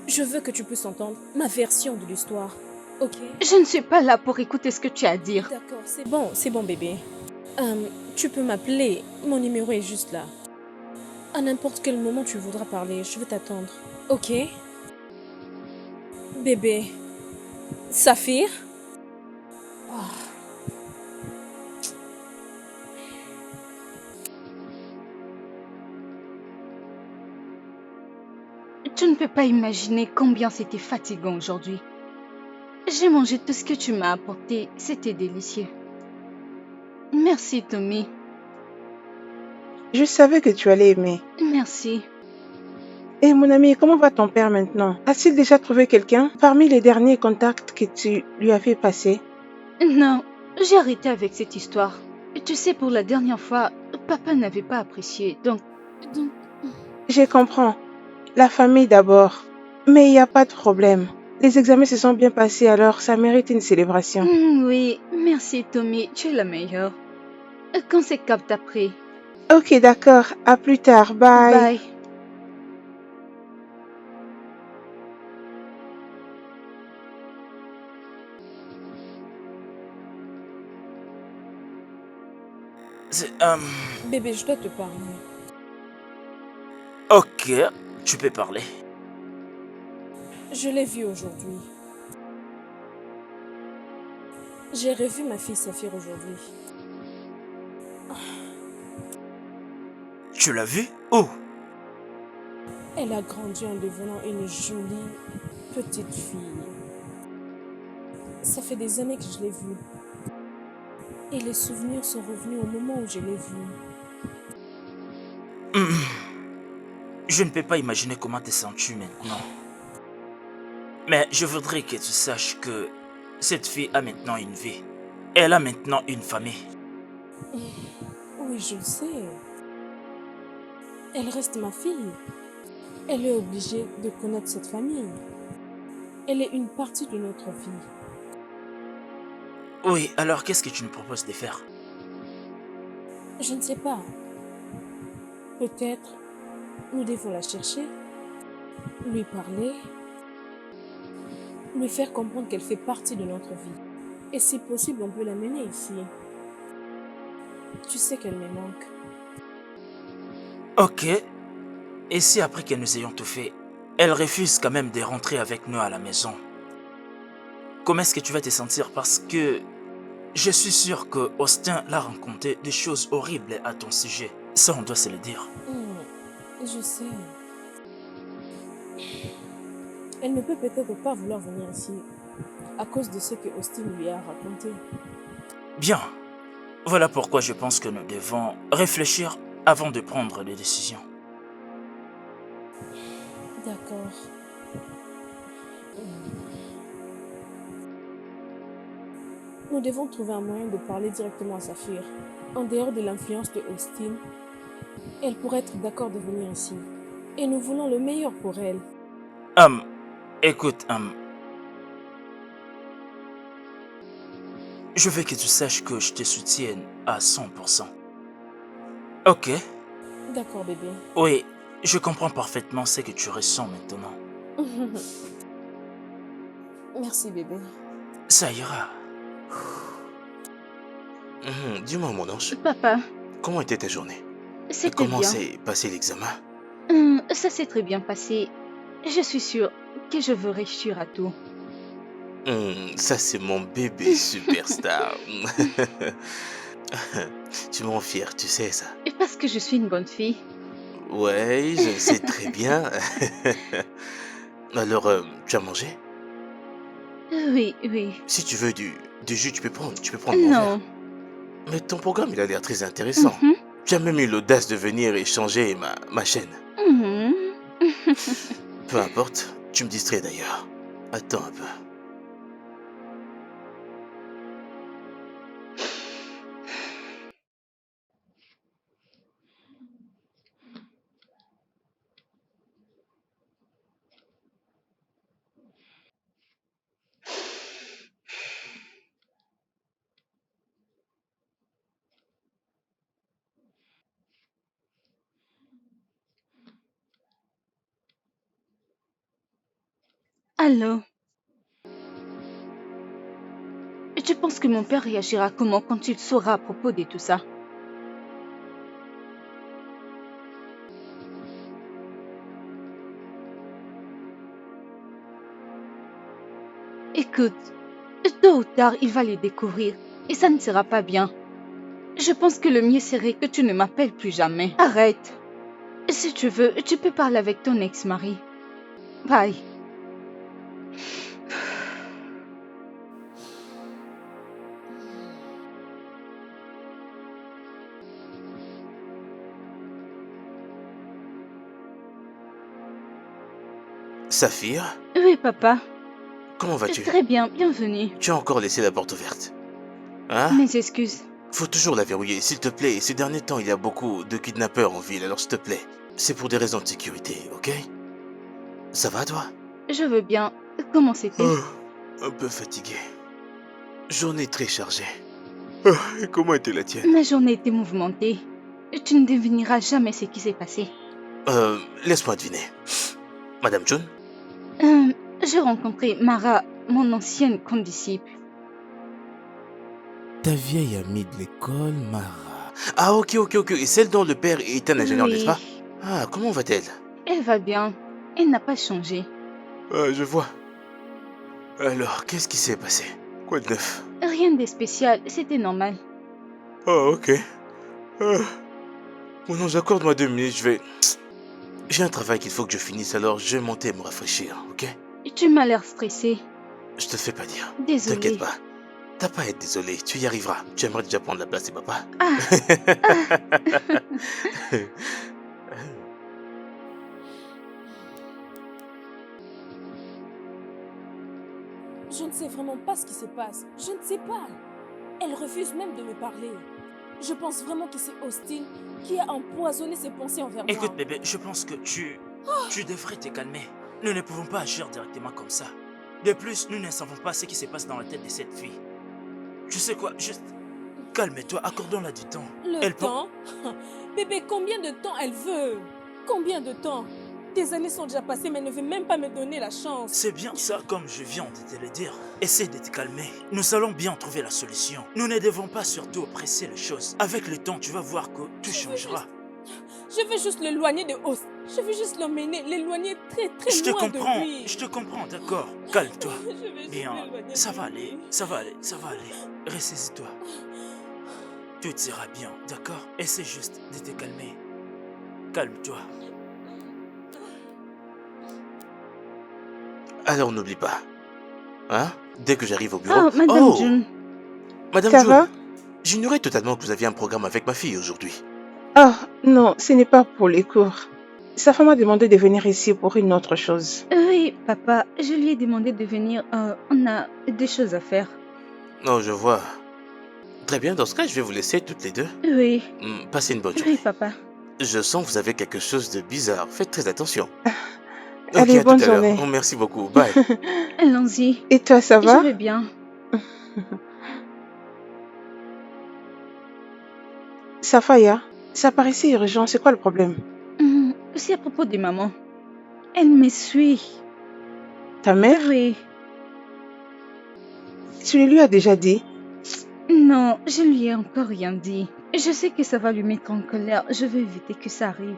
S2: Je veux que tu puisses entendre ma version de l'histoire, ok?
S1: Je ne suis pas là pour écouter ce que tu as à dire.
S2: D'accord, c'est bon, bébé. Tu peux m'appeler. Mon numéro est juste là. À n'importe quel moment tu voudras parler, je vais t'attendre. Ok? Bébé. Saphir? Oh.
S1: Tu ne peux pas imaginer combien c'était fatigant aujourd'hui. J'ai mangé tout ce que tu m'as apporté, c'était délicieux. Merci Tommy,
S5: Je savais que tu allais aimer.
S1: merci.
S5: Et mon ami, comment va ton père maintenant? As-t-il déjà trouvé quelqu'un parmi les derniers contacts que tu lui as fait passer?
S1: Non, j'ai arrêté avec cette histoire. Tu sais, pour la dernière fois, papa n'avait pas apprécié, donc...
S5: Je comprends. La famille d'abord. Mais il n'y a pas de problème. Les examens se sont bien passés, alors ça mérite une célébration.
S1: Oui, merci Tommy, tu es la meilleure. Quand c'est capte après.
S5: Ok, d'accord. À plus tard. Bye.
S1: Bye.
S4: C'est,
S2: Bébé, je dois te parler.
S4: Ok, tu peux parler.
S2: Je l'ai vu aujourd'hui. J'ai revu ma fille Saphir aujourd'hui.
S4: Tu l'as vu? Où?
S2: Elle a grandi en devenant une jolie petite fille. Ça fait des années que je l'ai vue. Et les souvenirs sont revenus au moment où je l'ai vue.
S4: Je ne peux pas imaginer comment te sens-tu maintenant. Mais je voudrais que tu saches que cette fille a maintenant une vie. Elle a maintenant une famille.
S2: Oui, je le sais. Elle reste ma fille. Elle est obligée de connaître cette famille. Elle est une partie de notre vie.
S4: Oui, alors qu'est-ce que tu nous proposes de faire?
S2: Je ne sais pas. Peut-être nous devons la chercher, lui parler, lui faire comprendre qu'elle fait partie de notre vie. Et si possible, on peut l'amener ici. Tu sais qu'elle me manque.
S4: Ok. Et si après que nous ayons tout fait, elle refuse quand même de rentrer avec nous à la maison? Comment est-ce que tu vas te sentir? Parce que je suis sûr que Austin l'a raconté des choses horribles à ton sujet. Ça, on doit se le dire.
S2: Je sais. Elle ne peut peut-être pas vouloir venir ici à cause de ce que Austin lui a raconté.
S4: Bien. Voilà pourquoi je pense que nous devons réfléchir avant de prendre des décisions.
S2: D'accord. Nous devons trouver un moyen de parler directement à Saphir. En dehors de l'influence de Austin, elle pourrait être d'accord de venir ici. Et nous voulons le meilleur pour elle.
S4: Écoute, je veux que tu saches que je te soutienne à 100%. Ok?
S2: D'accord, bébé.
S4: Oui, je comprends parfaitement ce que tu ressens maintenant.
S2: Merci, bébé.
S4: Ça ira.
S3: Dis-moi, mon ange,
S1: Papa,
S3: comment était ta journée? Et
S1: c'était
S3: comment
S1: bien.
S3: s'est passé l'examen?
S1: Ça s'est très bien passé. Je suis sûre que je veux réussir à tout.
S3: Ça, c'est mon bébé superstar. Tu m'en fier, tu sais ça.
S1: Et parce que je suis une bonne fille.
S3: Ouais, je le sais très bien. Alors, tu as mangé?
S1: Oui, oui.
S3: Si tu veux du jus, tu peux prendre mon verre.
S1: Non.
S3: Mais ton programme, il a l'air très intéressant.
S1: Mhm,
S3: Tu as même eu l'audace de venir et changer ma chaîne.
S1: mhm.
S3: Peu importe, tu me distrais d'ailleurs. Attends un peu.
S1: Alors, tu penses que mon père réagira comment quand il saura à propos de tout ça? Écoute, tôt ou tard, il va le découvrir et ça ne sera pas bien. Je pense que le mieux serait que tu ne m'appelles plus jamais. Arrête. Si tu veux, tu peux parler avec ton ex-mari. Bye.
S3: Saphir,
S1: Oui, papa.
S3: comment vas-tu?
S1: Très bien, bienvenue.
S3: Tu as encore laissé la porte ouverte. Hein?
S1: Mes excuses.
S3: Faut toujours la verrouiller, s'il te plaît. Ces derniers temps, il y a beaucoup de kidnappeurs en ville, alors s'il te plaît. C'est pour des raisons de sécurité, ok? Ça va, toi?
S1: Je veux bien. Comment c'était?
S3: Un peu fatigué. Journée très chargée. Oh, et comment était la tienne?
S1: Ma journée était mouvementée. Tu ne devineras jamais ce qui s'est passé.
S3: Laisse-moi deviner. Madame John?
S1: J'ai rencontré Mara, mon ancienne condisciple.
S3: Ta vieille amie de l'école, Mara. Ah, ok. Et celle dont le père est un ingénieur, n'est-ce
S1: Oui,
S3: pas? Ah, comment va-t-elle?
S1: elle va bien. Elle n'a pas changé.
S3: Ah, je vois. Alors, qu'est-ce qui s'est passé? Quoi de neuf?
S1: Rien de spécial, c'était normal.
S3: Oh, ok. Bon, non, accorde-moi 2 minutes, J'ai un travail qu'il faut que je finisse, alors je vais monter et me rafraîchir, ok?
S1: Tu m'as l'air stressée.
S3: Je te fais pas dire.
S1: Désolée.
S3: T'inquiète pas. T'as pas à être désolé, tu y arriveras. Tu aimerais déjà prendre la place de papa?
S1: Ah,
S2: Je ne sais vraiment pas ce qui se passe. Je ne sais pas. Elle refuse même de me parler. Je pense vraiment que c'est Austin qui a empoisonné ses pensées envers moi.
S4: Écoute bébé, je pense que tu devrais te calmer. Nous ne pouvons pas agir directement comme ça. De plus, nous ne savons pas ce qui se passe dans la tête de cette fille. Tu sais quoi, juste calme-toi, accordons-la du temps.
S2: Le temps Bébé, combien de temps elle veut? Combien de temps? Des années sont déjà passées, mais elle ne veut même pas me donner la chance.
S4: C'est bien ça, comme je viens de te le dire. Essaie de te calmer. Nous allons bien trouver la solution. Nous ne devons pas surtout presser les choses. Avec le temps, tu vas voir que tout changera.
S2: Je veux juste l'éloigner de Austin. Je veux juste l'emmener, l'éloigner très loin de lui.
S4: Je te comprends, d'accord. Calme-toi.
S2: Je veux juste
S4: Bien,
S2: l'éloigner
S4: ça
S2: de
S4: va
S2: lui.
S4: aller, ça va aller, ça va aller. Ressaisis-toi. Tout ira bien, d'accord? Essaie juste de te calmer. Calme-toi.
S3: Alors n'oublie pas. Hein? Dès que j'arrive au bureau...
S1: oh, Madame June.
S3: Madame
S5: Ça
S3: June,
S5: va?
S3: j'ignorais totalement que vous aviez un programme avec ma fille aujourd'hui.
S5: Ah, non, ce n'est pas pour les cours. Sa femme m'a demandé de venir ici pour une autre chose.
S1: Oui, papa, je lui ai demandé de venir. On a des choses à faire.
S3: Non, je vois. Très bien, dans ce cas, je vais vous laisser toutes les deux.
S1: Oui,
S3: Passez une bonne
S1: oui,
S3: journée.
S1: papa.
S3: Je sens que vous avez quelque chose de bizarre. Faites très attention.
S5: Allez,
S3: à tout
S5: bonne
S3: à l'heure.
S5: journée.
S3: Oh, merci beaucoup. Bye.
S1: Allons-y.
S5: Et toi, ça
S1: Je
S5: va?
S1: vais bien.
S5: Safaya, ça paraissait urgent, c'est quoi le problème?
S1: C'est à propos de maman. Elle me suit.
S5: Ta mère?
S1: Oui.
S5: Tu le lui as déjà dit?
S1: Non, je lui ai encore rien dit. Je sais que ça va lui mettre en colère. Je veux éviter que ça arrive.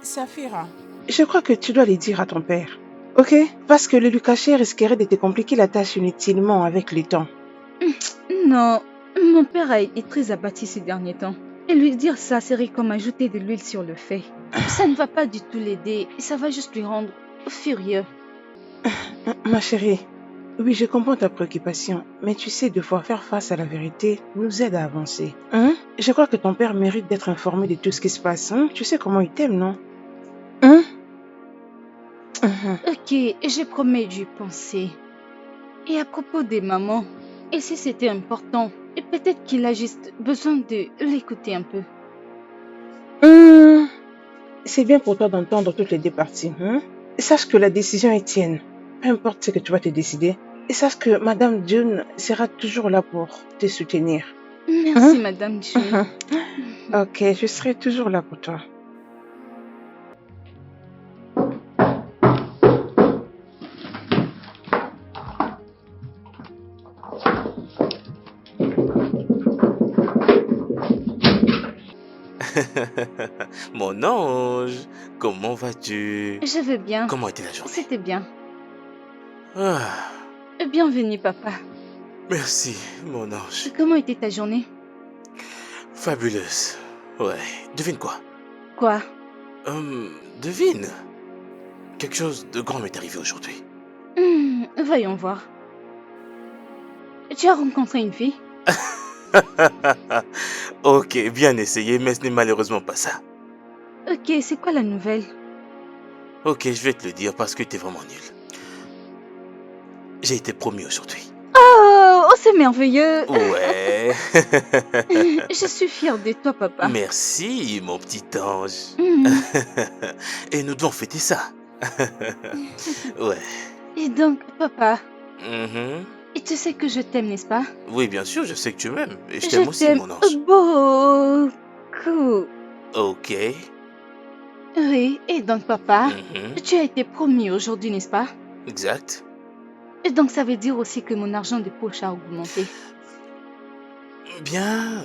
S7: Saphira,
S5: Je crois que tu dois le dire à ton père. Ok? Parce que le lui cacher risquerait de te compliquer la tâche inutilement avec le temps.
S1: Non, Mon père a été très abattu ces derniers temps. Et lui dire ça serait comme ajouter de l'huile sur le feu. Ça ne va pas du tout l'aider, ça va juste lui rendre furieux.
S5: Ma chérie, oui, je comprends ta préoccupation, mais tu sais, devoir faire face à la vérité nous aide à avancer. Hein? Je crois que ton père mérite d'être informé de tout ce qui se passe. Hein? Tu sais comment il t'aime, non? Hein?
S1: Ok, j'ai promis d'y penser. Et à propos des mamans, et si c'était important, et peut-être qu'il a juste besoin de l'écouter un peu.
S5: C'est bien pour toi d'entendre toutes les deux parties. Hein? Sache que la décision est tienne. Peu importe ce que tu vas te décider. Et sache que Madame June sera toujours là pour te soutenir.
S1: Merci, Madame June.
S5: Ok, je serai toujours là pour toi.
S3: Mon ange, comment vas-tu?
S1: Je vais bien.
S3: Comment était la journée?
S1: C'était bien.
S3: Ah,
S1: Bienvenue, papa.
S3: merci, mon ange.
S1: Comment était ta journée?
S3: Fabuleuse. Ouais, devine quoi?
S1: Quoi?
S3: Devine. Quelque chose de grand m'est arrivé aujourd'hui.
S1: Voyons voir. Tu as rencontré une fille?
S3: Ok, bien essayé, mais ce n'est malheureusement pas ça.
S1: Ok, c'est quoi la nouvelle?
S3: Ok, je vais te le dire parce que t'es vraiment nul. J'ai été promu aujourd'hui.
S1: Oh, c'est merveilleux.
S3: Ouais.
S1: Je suis fière de toi, papa.
S3: Merci, mon petit ange.
S1: Hmm.
S3: Et nous devons fêter ça. Ouais.
S1: Et donc, papa,
S3: Mhm.
S1: et tu sais que je t'aime, n'est-ce pas?
S3: Oui, bien sûr, je sais que tu m'aimes. Et je
S1: Je
S3: t'aime aussi,
S1: t'aime
S3: mon ange.
S1: beaucoup.
S3: Ok.
S1: Oui, et donc, papa,
S3: Mhm.
S1: tu as été promu aujourd'hui, n'est-ce pas?
S3: Exact.
S1: Et donc, ça veut dire aussi que mon argent de poche a augmenté.
S3: Bien,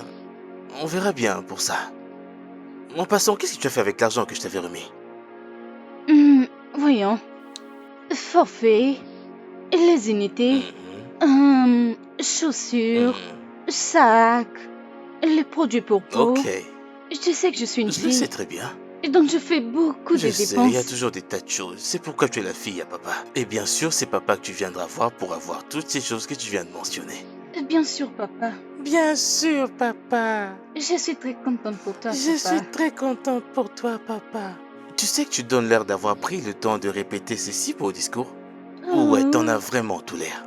S3: on verra bien pour ça. En passant, qu'est-ce que tu as fait avec l'argent que je t'avais remis?
S1: Voyons. Forfait, les unités,
S3: Mhm.
S1: chaussures,
S3: Mhm.
S1: sacs, les produits pour peau.
S3: Ok,
S1: Tu sais que je suis une
S3: je le sais
S1: fille,
S3: très bien.
S1: et donc je fais beaucoup
S3: Je
S1: de
S3: sais, il y a
S1: dépenses.
S3: toujours des tas de choses. C'est pourquoi tu es la fille à papa. Et bien sûr, c'est papa que tu viendras voir pour avoir toutes ces choses que tu viens de mentionner.
S1: Bien sûr, papa.
S3: Bien sûr, papa.
S1: Je suis très contente pour toi,
S3: Je
S1: papa.
S3: suis très contente pour toi, papa. Tu sais que tu donnes l'air d'avoir pris le temps de répéter ceci pour au discours? Ouais, t'en as vraiment tout l'air.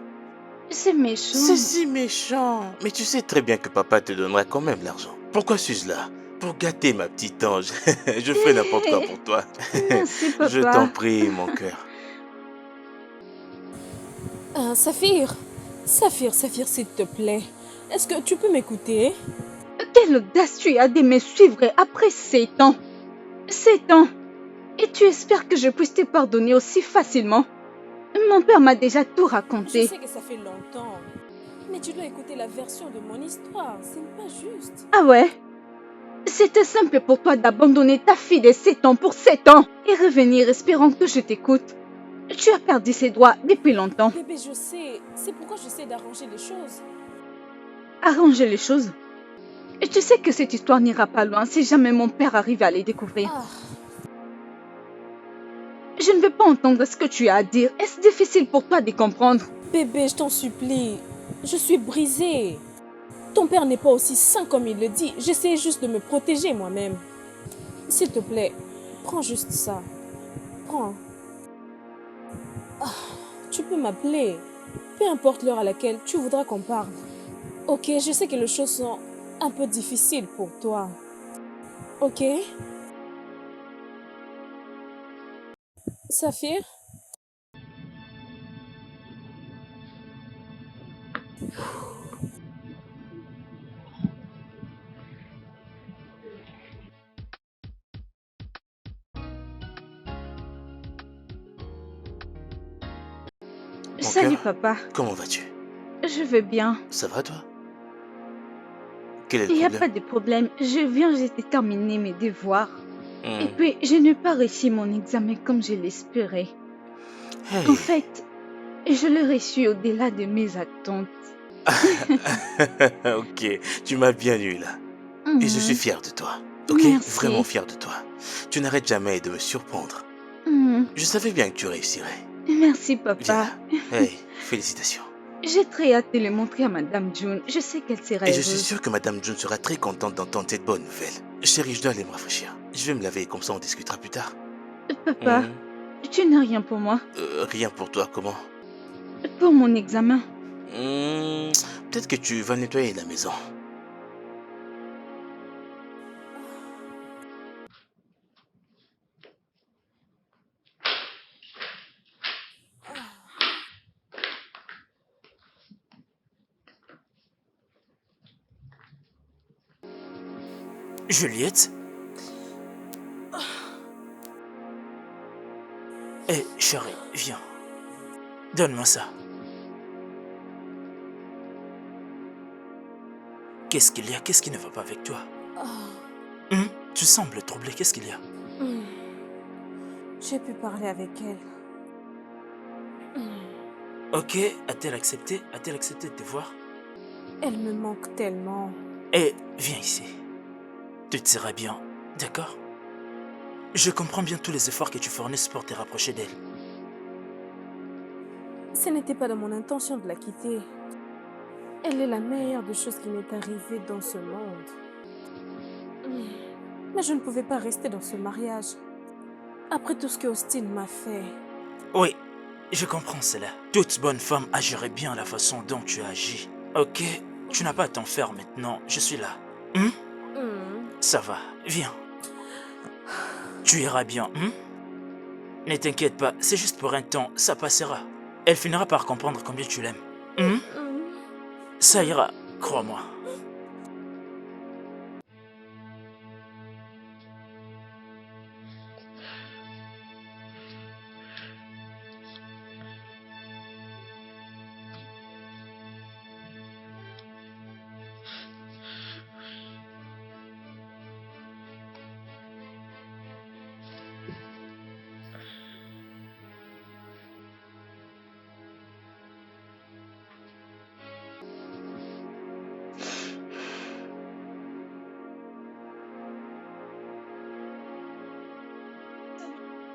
S1: C'est méchant.
S3: C'est si méchant. Mais tu sais très bien que papa te donnera quand même l'argent. Pourquoi suis-je là? Pour gâter ma petite ange. Je ferai n'importe quoi pour toi.
S1: Merci, papa.
S3: Je t'en prie, mon cœur.
S2: Saphir, s'il te plaît. Est-ce que tu peux m'écouter?
S1: Quelle audace tu as de me suivre après 7 ans. 7 ans. Et tu espères que je puisse te pardonner aussi facilement? Mon père m'a déjà tout
S2: Je
S1: raconté.
S2: sais que ça fait longtemps, mais tu dois écouter la version de mon histoire. Ce n'est pas juste.
S1: Ah ouais? C'était simple pour toi d'abandonner ta fille de 7 ans pour 7 ans et revenir espérant que je t'écoute. Tu as perdu ses droits depuis longtemps.
S2: Bébé, je sais. C'est pourquoi j'essaie d'arranger les choses.
S1: Arranger les choses. Et tu sais que cette histoire n'ira pas loin si jamais mon père arrive à les découvrir.
S2: Ah,
S1: Je ne veux pas entendre ce que tu as à dire. Est-ce difficile pour toi de comprendre?
S2: bébé, je t'en supplie. Je suis brisée. Ton père n'est pas aussi sain comme il le dit. J'essaie juste de me protéger moi-même. S'il te plaît, prends juste ça. Prends. Ah, tu peux m'appeler. Peu importe l'heure à laquelle tu voudras qu'on parle. Ok, je sais que les choses sont un peu difficiles pour toi. Ok? Saphir?
S1: Salut
S3: cœur,
S1: papa.
S3: comment vas-tu?
S1: Je vais bien.
S3: Ça va, toi? Quel est le
S1: Il n'y a
S3: problème?
S1: pas de problème. Je viens juste de terminer mes devoirs. Et
S3: Hmm.
S1: puis, je n'ai pas réussi mon examen comme je l'espérais.
S3: Hey,
S1: En fait, je l'ai reçu au-delà de mes attentes.
S3: Ok, tu m'as bien eu là. Et je suis
S1: Mhm.
S3: fier de toi. Ok?
S1: Merci.
S3: Vraiment fier de toi. Tu n'arrêtes jamais de me surprendre.
S1: Mhm.
S3: Je savais bien que tu réussirais.
S1: Merci,
S3: Viens
S1: papa.
S3: là. Hey, félicitations.
S1: J'ai très hâte de le montrer à Madame June. Je sais qu'elle sera
S3: Et je suis
S1: heureuse.
S3: sûr que Madame June sera très contente d'entendre cette bonne nouvelle. Chérie, je dois aller me rafraîchir. Je vais me laver, comme ça on discutera plus tard.
S1: Papa,
S3: Hmm,
S1: tu n'as rien pour moi.
S3: rien pour toi, comment?
S1: Pour mon examen.
S3: Hmm, peut-être que tu vas nettoyer la maison.
S4: Juliette? Hé, chérie, viens. Donne-moi ça. Qu'est-ce qu'il y a? Qu'est-ce qui ne va pas avec toi? Hum, Tu sembles troublé. Qu'est-ce qu'il y a?
S2: J'ai pu parler avec elle.
S4: Ok, a-t-elle accepté? A-t-elle accepté de te voir?
S2: Elle me manque tellement.
S4: Eh, viens ici. Tu te seras bien, d'accord? Je comprends bien tous les efforts que tu fournisses pour te rapprocher d'elle.
S2: Ce n'était pas dans mon intention de la quitter. Elle est la meilleure des choses qui m'est arrivée dans ce monde. Mais je ne pouvais pas rester dans ce mariage. Après tout ce que Austin m'a fait.
S4: Oui, je comprends cela. Toute bonne femme agirait bien la façon dont tu agis. Ok, tu n'as pas à t'en faire maintenant, je suis là. Hum? Ça va, viens. Tu iras bien, hum? Ne t'inquiète pas, c'est juste pour un temps, ça passera. Elle finira par comprendre combien tu l'aimes. Hum? Ça ira, crois-moi.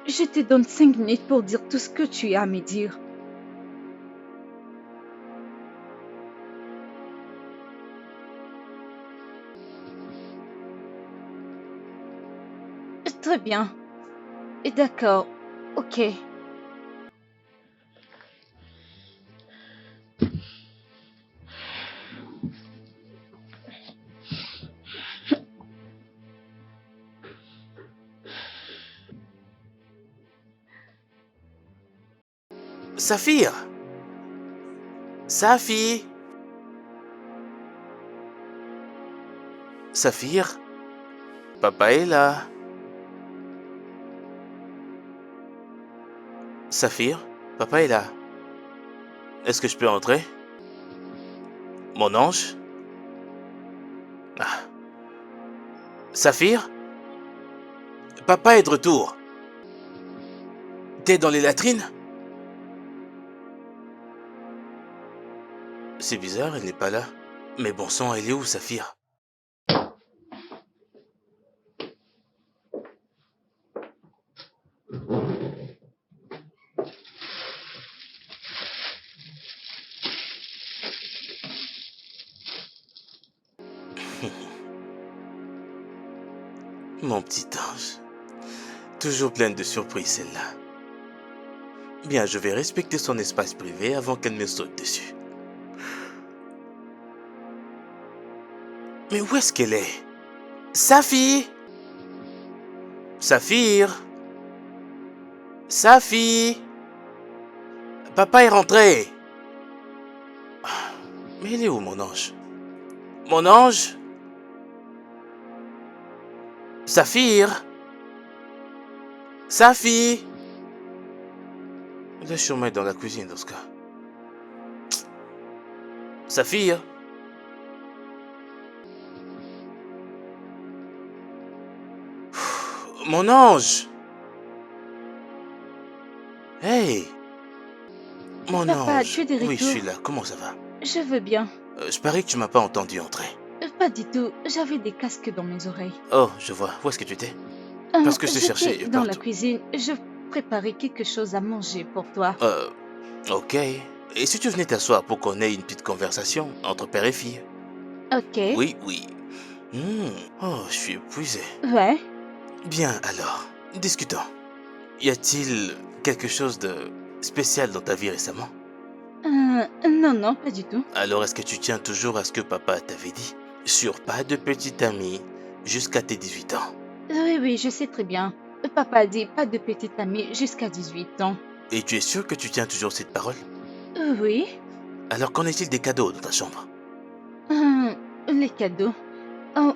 S1: Je te donne 5 minutes pour dire tout ce que tu as à me dire. Très bien. D'accord. Ok.
S3: Saphir! Saphir! Saphir? Papa est là. Saphir? Papa est là. Est-ce que je peux entrer? Mon ange? Ah. Saphir? Papa est de retour. T'es dans les latrines? C'est bizarre, elle n'est pas là. Mais bon sang, elle est où, Saphir? Mon petit ange. Toujours pleine de surprises, celle-là. Bien, je vais respecter son espace privé avant qu'elle me saute dessus. Mais où est-ce qu'elle est? Saphir! Saphir! Saphir! Papa est rentré! Mais il est où, mon ange? Mon ange? Saphir? Saphir? Elle est sûrement dans la cuisine dans ce cas. Saphir? Mon ange! Hey! Mon
S1: Papa,
S3: ange.
S1: tu es de
S3: Oui, je
S1: retour.
S3: suis là. Comment ça va?
S1: Je veux bien.
S3: Je parie que tu m'as pas entendu entrer.
S1: Pas du tout. J'avais des casques dans mes oreilles.
S3: Oh, je vois. Où est-ce que tu étais? Parce que je t'ai cherché
S1: J'étais dans la
S3: partout.
S1: cuisine. Je préparais quelque chose à manger pour toi.
S3: Ok. Et si tu venais t'asseoir pour qu'on ait une petite conversation entre père et fille?
S1: Ok.
S3: Oui, oui. Hmm. Oh, je suis épuisé.
S1: Ouais.
S3: Bien alors, discutons. Y a-t-il quelque chose de spécial dans ta vie récemment?
S1: Non, non, pas du tout.
S3: Alors est-ce que tu tiens toujours à ce que papa t'avait dit? Sur pas de petite amie jusqu'à tes 18 ans.
S1: Oui, oui, je sais très bien. Papa a dit pas de petite amie jusqu'à 18 ans.
S3: Et tu es sûr que tu tiens toujours cette parole?
S1: Oui.
S3: Alors qu'en est-il des cadeaux dans ta chambre?
S1: Les cadeaux.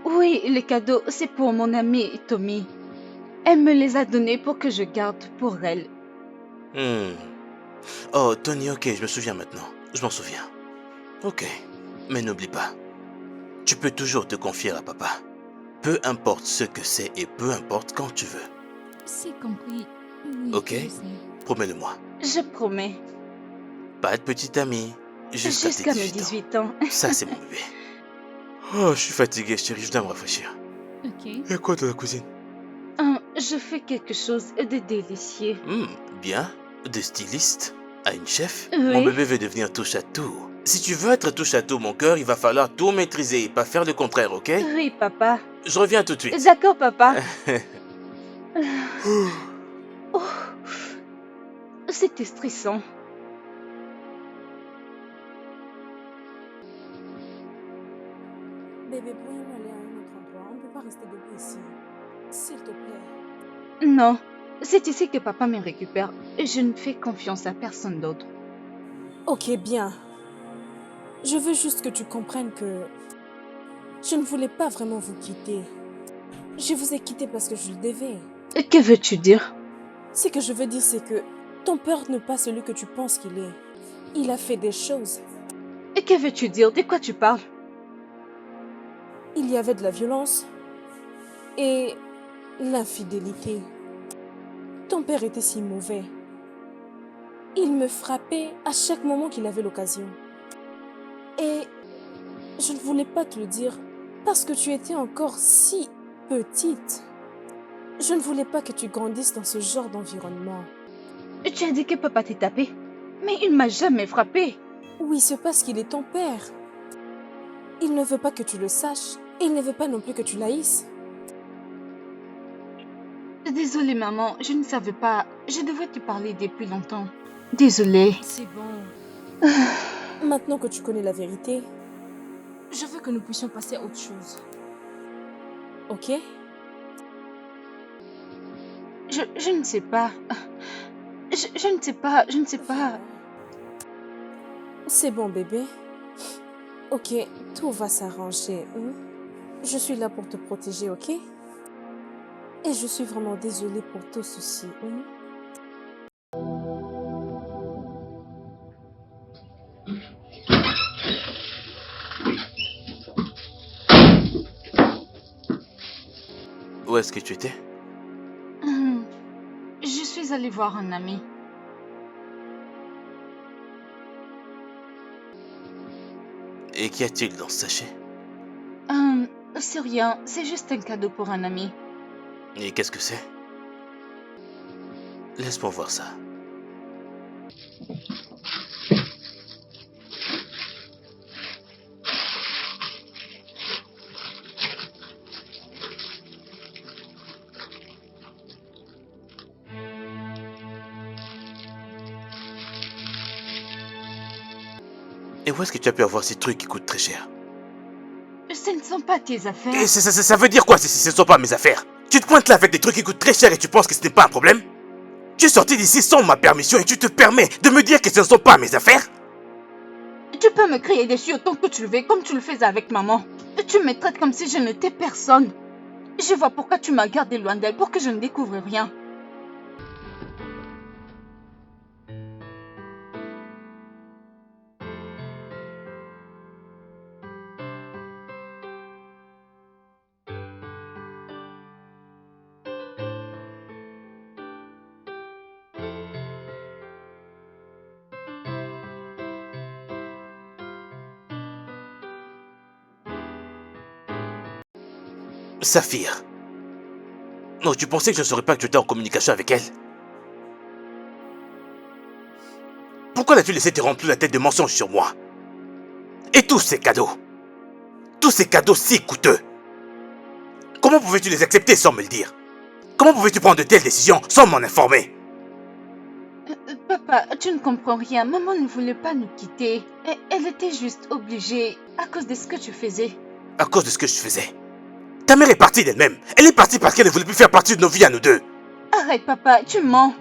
S1: Oui, les cadeaux, c'est pour mon amie Tommy. Elle me les a donnés pour que je garde pour elle.
S3: Hmm. Oh, Tony, ok, je me souviens maintenant. Je m'en souviens. Ok. Mais n'oublie pas, tu peux toujours te confier à papa. Peu importe ce que c'est et peu importe quand tu veux.
S6: C'est compris. Oui,
S3: Ok?
S6: je sais.
S3: Promets-le-moi.
S1: Je promets.
S3: Pas de petite amie jusqu'à tes
S1: Jusqu'à mes
S3: 18 ans.
S1: 18 ans.
S3: Ça, c'est mon bébé. Oh, je suis fatigué, chérie, je dois me rafraîchir.
S6: Ok.
S3: Il y a quoi dans la cuisine?
S1: Je fais quelque chose de délicieux.
S3: Bien. De styliste à une chef.
S1: Oui.
S3: Mon bébé veut devenir touche à tout. Si tu veux être touche à tout, mon cœur, il va falloir tout maîtriser et pas faire le contraire, ok?
S1: Oui, papa.
S3: Je reviens tout de suite.
S1: D'accord, papa. Oh, c'était stressant.
S2: Bébé, pourrions-nous aller à un autre endroit? On ne peut pas rester debout ici. S'il te plaît.
S1: Non, c'est ici que papa me récupère. Je ne fais confiance à personne d'autre.
S2: Ok, bien. Je veux juste que tu comprennes que je ne voulais pas vraiment vous quitter. Je vous ai quitté parce que je le devais.
S1: Que veux-tu dire?
S2: Ce que je veux dire, c'est que ton père n'est pas celui que tu penses qu'il est. Il a fait des choses.
S1: Que veux-tu dire? De quoi tu parles?
S2: Il y avait de la violence et l'infidélité. Ton père était si mauvais. Il me frappait à chaque moment qu'il avait l'occasion. Et je ne voulais pas te le dire parce que tu étais encore si petite. Je ne voulais pas que tu grandisses dans ce genre d'environnement.
S1: Tu as dit que papa t'est tapé, mais il m'a jamais frappé.
S2: Oui, c'est parce qu'il est ton père. Il ne veut pas que tu le saches. Et il ne veut pas non plus que tu l'haïsses.
S1: Désolée, maman, je ne savais pas. Je devrais te parler depuis longtemps. Désolée.
S2: C'est bon. Maintenant que tu connais la vérité, je veux que nous puissions passer à autre chose. Ok?
S1: Je ne sais pas. Je ne sais pas. Je ne sais pas.
S2: C'est bon, bébé. Ok, tout va s'arranger. Je suis là pour te protéger, ok? Et je suis vraiment désolée pour tout ceci.
S3: Où est-ce que tu étais?
S1: Je suis allée voir un ami.
S3: Et qu'y a-t-il dans ce sachet?
S1: C'est rien. C'est juste un cadeau pour un ami.
S3: Et qu'est-ce que c'est? Laisse-moi voir ça. Et où est-ce que tu as pu avoir ces trucs qui coûtent très cher?
S1: Ce ne sont pas tes affaires.
S3: Et ça veut dire quoi si ce ne sont pas mes affaires? Tu te pointes là avec des trucs qui coûtent très cher et tu penses que ce n'est pas un problème? Tu es sorti d'ici sans ma permission et tu te permets de me dire que ce ne sont pas mes affaires?
S1: Tu peux me crier dessus autant que tu le veux, comme tu le faisais avec maman. Tu me traites comme si je n'étais personne. Je vois pourquoi tu m'as gardé loin d'elle, pour que je ne découvre rien.
S3: Saphir. Non, tu pensais que je ne saurais pas que tu étais en communication avec elle? Pourquoi l'as-tu laissé te remplir la tête de mensonges sur moi? Et tous ces cadeaux si coûteux, comment pouvais-tu les accepter sans me le dire? Comment pouvais-tu prendre de telles décisions sans m'en informer?
S1: Papa, tu ne comprends rien. Maman ne voulait pas nous quitter. Elle était juste obligée à cause de ce que tu faisais.
S3: À cause de ce que je faisais. Ta mère est partie d'elle-même. Elle est partie parce qu'elle ne voulait plus faire partie de nos vies à nous deux.
S1: Arrête, papa, tu mens.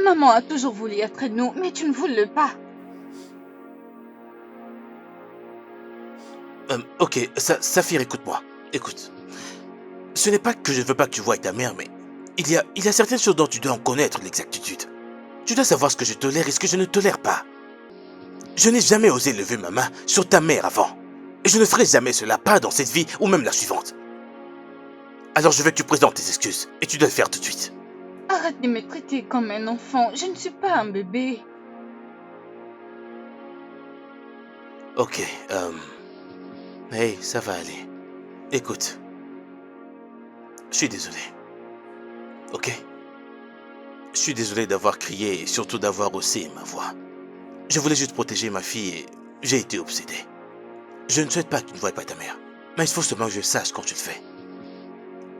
S1: Maman a toujours voulu être nous, mais tu ne voulais pas.
S3: Ok, Saphir, écoute-moi. Écoute. Ce n'est pas que je ne veux pas que tu voies ta mère, mais il y a certaines choses dont tu dois en connaître l'exactitude. Tu dois savoir ce que je tolère et ce que je ne tolère pas. Je n'ai jamais osé lever ma main sur ta mère avant. Et je ne ferai jamais cela, pas dans cette vie ou même la suivante. Alors je veux que tu présentes tes excuses, et tu dois le faire tout de suite.
S1: Arrête de me traiter comme un enfant. Je ne suis pas un bébé.
S3: Ok, hey, ça va aller. Écoute. Je suis désolé. Ok? Je suis désolé d'avoir crié et surtout d'avoir haussé ma voix. Je voulais juste protéger ma fille et j'ai été obsédé. Je ne souhaite pas que tu ne voies pas ta mère, mais il faut seulement que je sache quand tu le fais.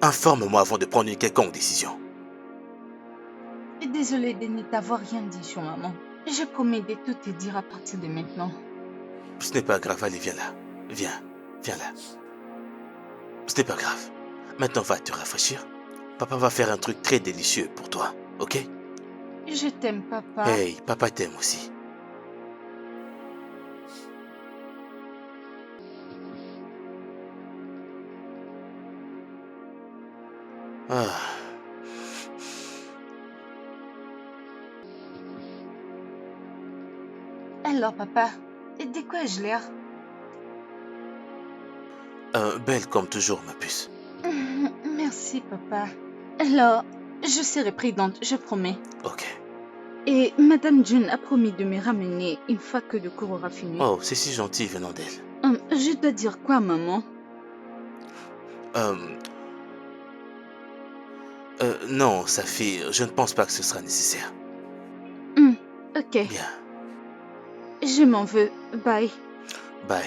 S3: Informe-moi avant de prendre une quelconque décision.
S1: Désolée de ne t'avoir rien dit sur maman. Je promets de tout te dire à partir de maintenant.
S3: Ce n'est pas grave, allez, viens là. Viens là. Ce n'est pas grave. Maintenant, va te rafraîchir. Papa va faire un truc très délicieux pour toi, ok?
S1: Je t'aime, papa.
S3: Hey, papa t'aime aussi. Ah.
S1: Alors, papa, de quoi ai-je l'air?
S3: Belle comme toujours, ma puce.
S1: Merci, papa. Alors, je serai prudente, je promets.
S3: Ok.
S1: Et Madame June a promis de me ramener une fois que le cours aura fini.
S3: Oh, c'est si gentil venant d'elle.
S1: Je dois dire quoi, maman?
S3: Non, Saphir, je ne pense pas que ce sera nécessaire.
S1: Ok,
S3: Bien,
S1: je m'en veux. Bye.
S3: bye.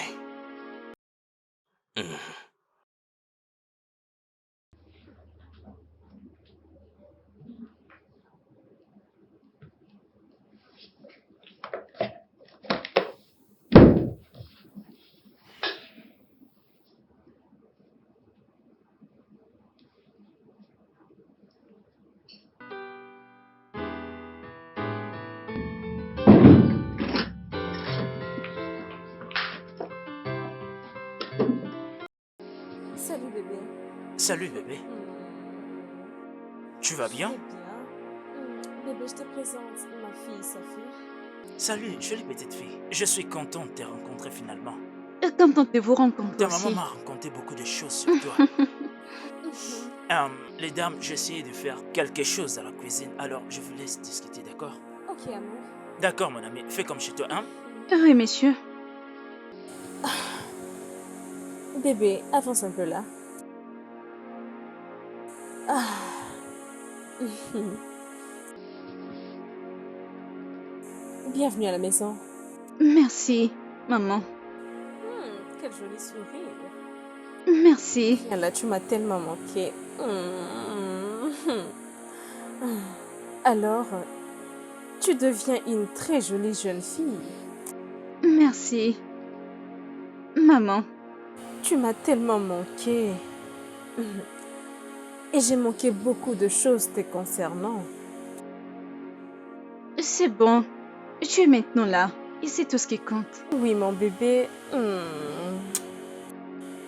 S2: Salut bébé.
S4: Salut bébé, tu vas bien?
S2: Très bien. Bébé, je te présente ma fille Saphir.
S4: Salut, jolie petite fille. Je suis content de te rencontrer finalement.
S1: Contente de vous rencontrer
S4: Ta maman
S1: aussi.
S4: m'a raconté beaucoup de choses sur toi. Les dames, j'ai essayé de faire quelque chose à la cuisine, alors je vous laisse discuter, d'accord?
S2: Ok, amour.
S4: D'accord, mon ami, fais comme chez toi, hein?
S1: Oui, messieurs.
S2: Bébé, avance un peu là. Ah. Bienvenue à la maison.
S1: Merci, maman.
S2: Quel joli sourire.
S1: Merci.
S2: Viens là, tu m'as tellement manqué. Alors, tu deviens une très jolie jeune fille.
S1: Merci. Maman.
S2: Tu m'as tellement manqué. Et j'ai manqué beaucoup de choses te concernant.
S1: C'est bon. Tu es maintenant là. Et c'est tout ce qui compte.
S2: Oui, mon bébé.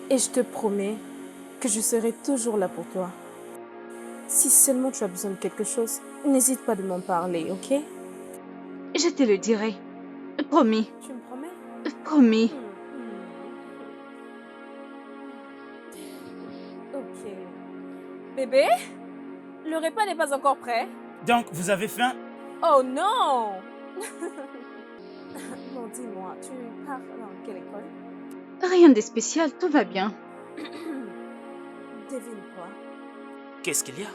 S2: Et je te promets que je serai toujours là pour toi. Si seulement tu as besoin de quelque chose, n'hésite pas de m'en parler, ok?
S1: Je te le dirai. Promis.
S2: Tu me promets?
S1: Promis.
S2: Ok. Bébé? Le repas n'est pas encore prêt?
S4: Donc, vous avez faim?
S2: Oh non! Bon, dis-moi, tu pars dans quelle école?
S1: Rien de spécial, tout va bien.
S2: Devine quoi?
S4: Qu'est-ce qu'il y a?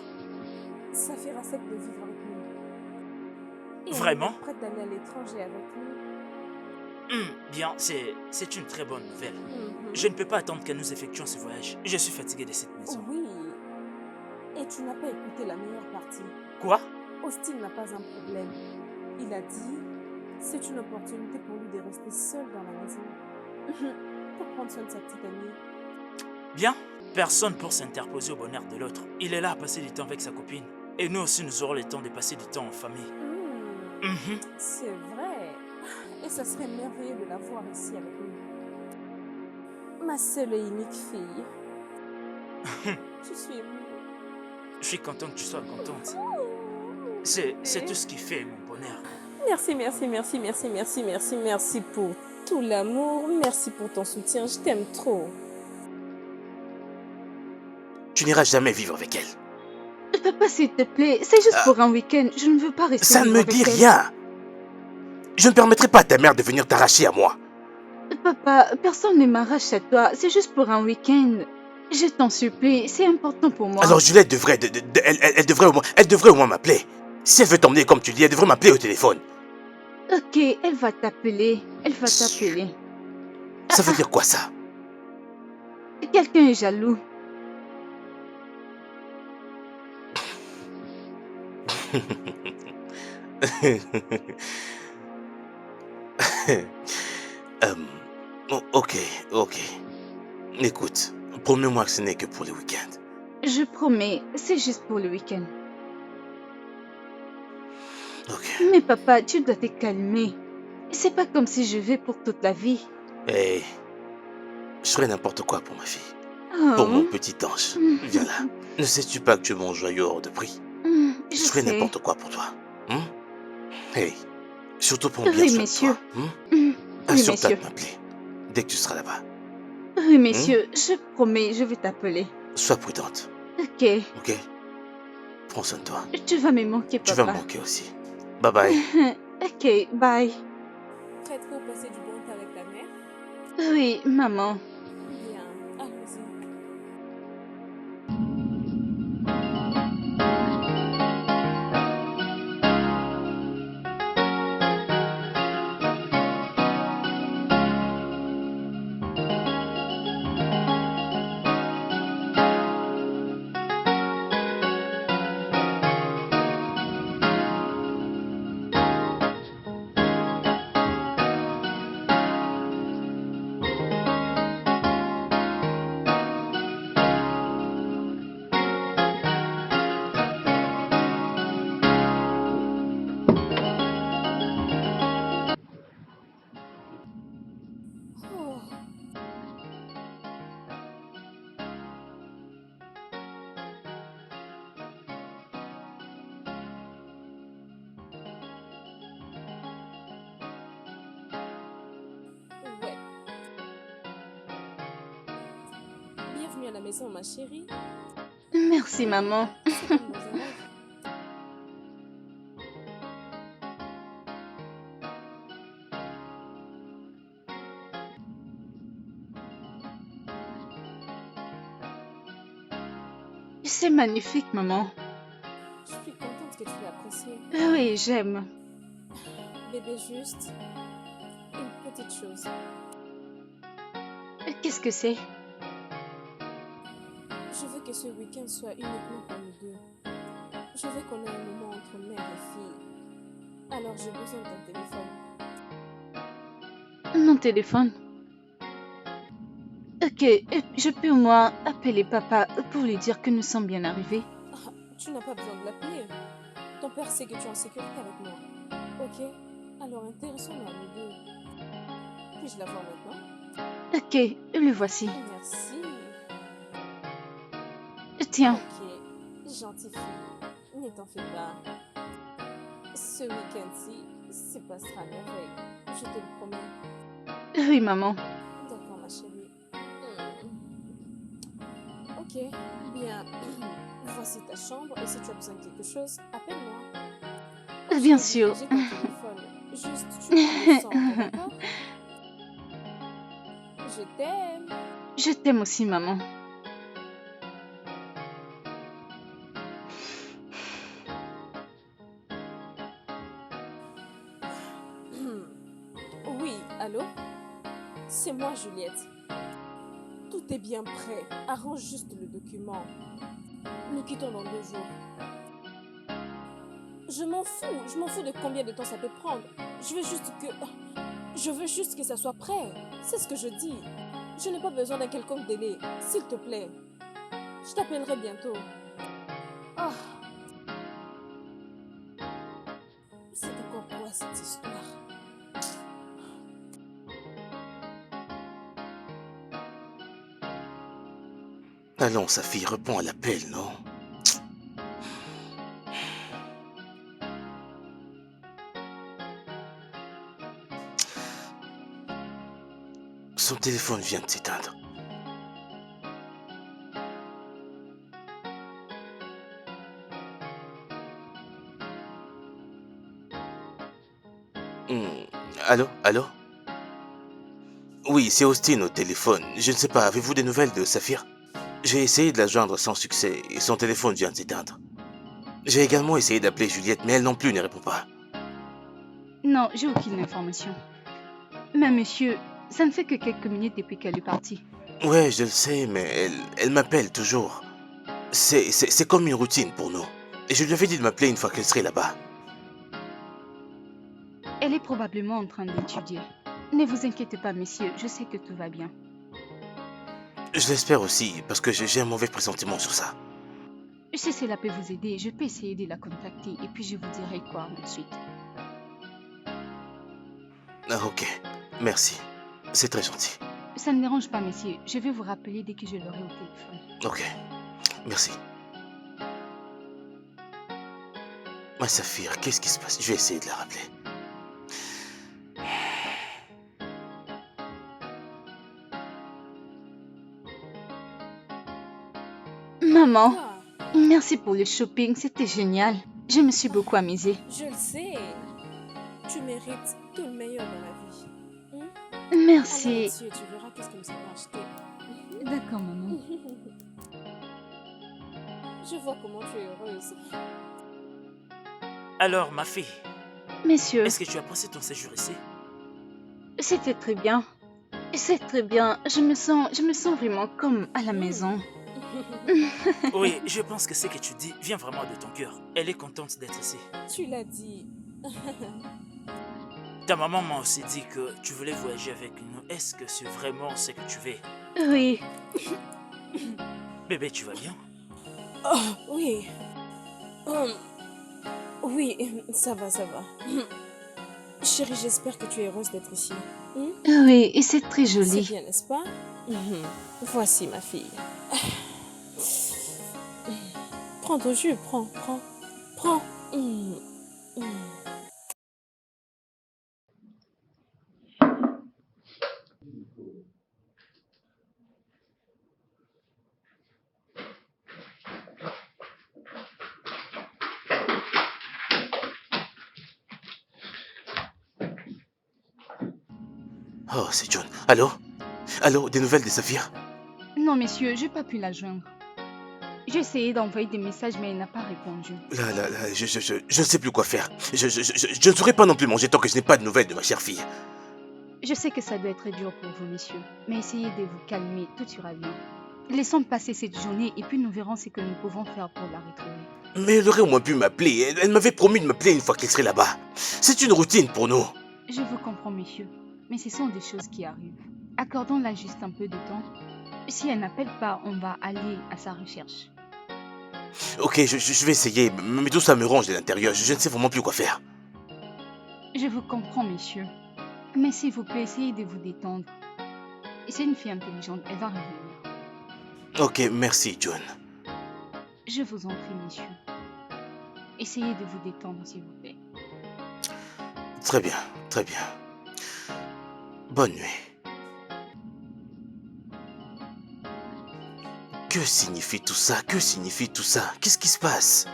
S2: Safir accepte de vivre avec nous. Et
S4: Vraiment?
S2: elle est prête d'aller à l'étranger avec nous.
S4: Bien, c'est une très bonne nouvelle.
S2: Mhm.
S4: Je ne peux pas attendre que nous effectuions ce voyage. Je suis fatigué de cette maison.
S2: Oui. Et tu n'as pas écouté la meilleure partie.
S4: Quoi?
S2: Austin n'a pas un problème. Il a dit, c'est une opportunité pour lui de rester seul dans la maison. Pour prendre soin de sa petite amie.
S4: Bien, personne pour s'interposer au bonheur de l'autre. Il est là à passer du temps avec sa copine. Et nous aussi, nous aurons le temps de passer du temps en famille. Mhm.
S2: C'est vrai. Et ça serait merveilleux de la voir ici avec nous. Ma seule et unique fille. Je suis émue.
S4: Je suis content que tu sois contente. C'est tout ce qui fait mon bonheur.
S2: Merci pour tout l'amour. Merci pour ton soutien. Je t'aime trop.
S3: Tu n'iras jamais vivre avec elle.
S1: Papa, s'il te plaît, c'est juste pour un week-end. Je ne veux pas rester
S3: Ça ne
S1: vivre
S3: me
S1: avec
S3: dit
S1: elle.
S3: rien. Je ne permettrai pas à ta mère de venir t'arracher à moi.
S1: Papa, personne ne m'arrache à toi. C'est juste pour un week-end. Je t'en supplie, c'est important pour moi.
S3: Alors Juliette devrait, elle devrait au moins m'appeler. Si elle veut t'emmener comme tu dis, elle devrait m'appeler au téléphone.
S1: Ok, elle va t'appeler. Elle va t'appeler.
S3: Ça veut dire quoi ça?
S1: Quelqu'un est jaloux.
S3: Ok. Écoute, promets-moi que ce n'est que pour le week-end.
S1: Je promets, c'est juste pour le week-end.
S3: Ok.
S1: Mais papa, tu dois te calmer. C'est pas comme si je vais pour toute la vie.
S3: Hey, je ferai n'importe quoi pour ma fille.
S1: Oh.
S3: Pour mon petit ange. Viens là. Ne sais-tu pas que tu es mon joyau hors de prix?
S1: Je
S3: Je ferai
S1: sais.
S3: n'importe quoi pour toi. Hey, surtout prends bien
S1: Oui,
S3: soin
S1: messieurs.
S3: de toi.
S1: Oui,
S3: Assure-toi
S1: messieurs.
S3: de m'appeler dès que tu seras là-bas.
S1: Oui, messieurs, je promets, je vais t'appeler.
S3: Sois prudente,
S1: Ok,
S3: ok? Prends soin de toi.
S1: tu vas me manquer,
S3: Tu
S1: papa.
S3: vas me manquer aussi. Bye bye.
S1: Ok, bye.
S2: Prête pour passer du bon temps avec ta mère?
S1: Oui, maman.
S2: Bien, allons-y. Oh. Ouais. Bienvenue à la maison, ma chérie.
S1: Merci, maman.
S2: C'est comme dans un rêve.
S1: C'est magnifique, maman.
S2: Je suis contente que tu l'aies apprécié.
S1: Oui, j'aime.
S2: Bébé, juste une petite chose.
S1: Qu'est-ce que c'est?
S2: Je veux que ce week-end soit uniquement pour nous deux. Je veux qu'on ait un moment entre mère et fille. Alors j'ai besoin de ton téléphone.
S1: Mon téléphone. Ok, je peux au moins appeler papa pour lui dire que nous sommes bien arrivés.
S2: Ah, tu n'as pas besoin de l'appeler. Ton père sait que tu es en sécurité avec moi. Ok? Alors intéressons-nous à nous deux. Puis-je la voir maintenant?
S1: Ok, le voici.
S2: Merci.
S1: Tiens,
S2: Ok, gentille fille, ne t'en fais pas. Ce week-end-ci se passera à merveille, je te le promets.
S1: oui, maman.
S2: D'accord, ma chérie. Ok, bien. Voici ta chambre et si tu as besoin de quelque chose, appelle-moi.
S1: Bien sûr.
S2: J'ai ton téléphone. Juste, tu me sens, d'accord? Je t'aime.
S1: Je t'aime aussi, maman.
S2: Allô? C'est moi, Juliette. Tout est bien prêt. Arrange juste le document. Nous quittons dans 2 jours. Je m'en fous de combien de temps ça peut prendre. Je veux juste que ça soit prêt. C'est ce que je dis. Je n'ai pas besoin d'un quelconque délai. S'il te plaît. Je t'appellerai bientôt. Ah, c'est encore quoi cette histoire?
S3: Allons, sa fille, réponds à l'appel, non? Son téléphone vient de s'éteindre. Allô? Allô? Oui, c'est Austin au téléphone. Je ne sais pas, avez-vous des nouvelles de Saphir? J'ai essayé de la joindre sans succès et son téléphone vient de s'éteindre. J'ai également essayé d'appeler Juliette, mais elle non plus ne répond pas.
S1: Non, j'ai aucune information. Mais monsieur, ça ne fait que quelques minutes depuis qu'elle est partie.
S3: Ouais, je le sais, mais elle m'appelle toujours. C'est comme une routine pour nous. Et je lui avais dit de m'appeler une fois qu'elle serait là-bas.
S1: Elle est probablement en train d'étudier. Ne vous inquiétez pas, monsieur, je sais que tout va bien.
S3: Je l'espère aussi, parce que j'ai un mauvais pressentiment sur ça.
S1: Si cela peut vous aider, je peux essayer de la contacter et puis je vous dirai quoi ensuite.
S3: Ah, ok, merci. C'est très gentil.
S1: Ça ne dérange pas, monsieur. Je vais vous rappeler dès que je l'aurai au téléphone.
S3: Ok, merci. Ma Saphir, qu'est-ce qui se passe? Je vais essayer de la rappeler.
S1: Maman,
S2: Ah,
S1: merci pour le shopping, c'était génial. Je me suis beaucoup amusée.
S2: je le sais. Tu mérites tout le meilleur dans la vie. Allons
S1: Merci.
S2: là-dessus et tu verras qu'est-ce que nous avons acheté.
S6: D'accord, maman.
S2: Je vois comment tu es heureuse.
S4: Alors, ma fille,
S1: Monsieur,
S4: est-ce que tu as passé ton séjour ici?
S1: c'était très bien. C'est très bien. Je me sens vraiment comme à la maison.
S4: Oui, je pense que ce que tu dis vient vraiment de ton cœur. Elle est contente d'être ici.
S2: Tu l'as dit.
S4: Ta maman m'a aussi dit que tu voulais voyager avec nous. Est-ce que c'est vraiment ce que tu veux?
S1: Oui,
S4: Bébé, tu vas bien?
S2: Oh, oui. Oui, ça va, ça va. Chérie, j'espère que tu es heureuse d'être ici.
S1: oui, et c'est très
S2: C'est
S1: joli.
S2: bien, n'est-ce pas? Voici ma fille. Prends ton jus, prends.
S3: Oh, c'est John. Allô? Allô, des nouvelles de Saphir?
S1: Non, monsieur, j'ai pas pu la joindre. J'ai essayé d'envoyer des messages, mais elle n'a pas répondu.
S3: Là, je ne sais plus quoi faire. Je ne saurais pas non plus manger tant que je n'ai pas de nouvelles de ma chère fille.
S1: Je sais que ça doit être dur pour vous, monsieur, mais essayez de vous calmer, tout ira bien. Laissons passer cette journée et puis nous verrons ce que nous pouvons faire pour la retrouver.
S3: Mais elle aurait au moins pu m'appeler. Elle m'avait promis de m'appeler une fois qu'elle serait là-bas. C'est une routine pour nous.
S1: Je vous comprends, monsieur, mais ce sont des choses qui arrivent. Accordons-la juste un peu de temps. Si elle n'appelle pas, on va aller à sa recherche.
S3: Ok, je vais essayer, mais tout ça me ronge de l'intérieur. Je ne sais vraiment plus quoi faire.
S1: Je vous comprends, monsieur. Mais s'il vous plaît, essayez de vous détendre. C'est une fille intelligente, elle va revenir.
S3: Ok, merci, John.
S1: Je vous en prie, monsieur. Essayez de vous détendre, s'il vous plaît.
S3: Très bien, très bien. Bonne nuit. Que signifie tout ça? Que signifie tout ça? Qu'est-ce qui se passe?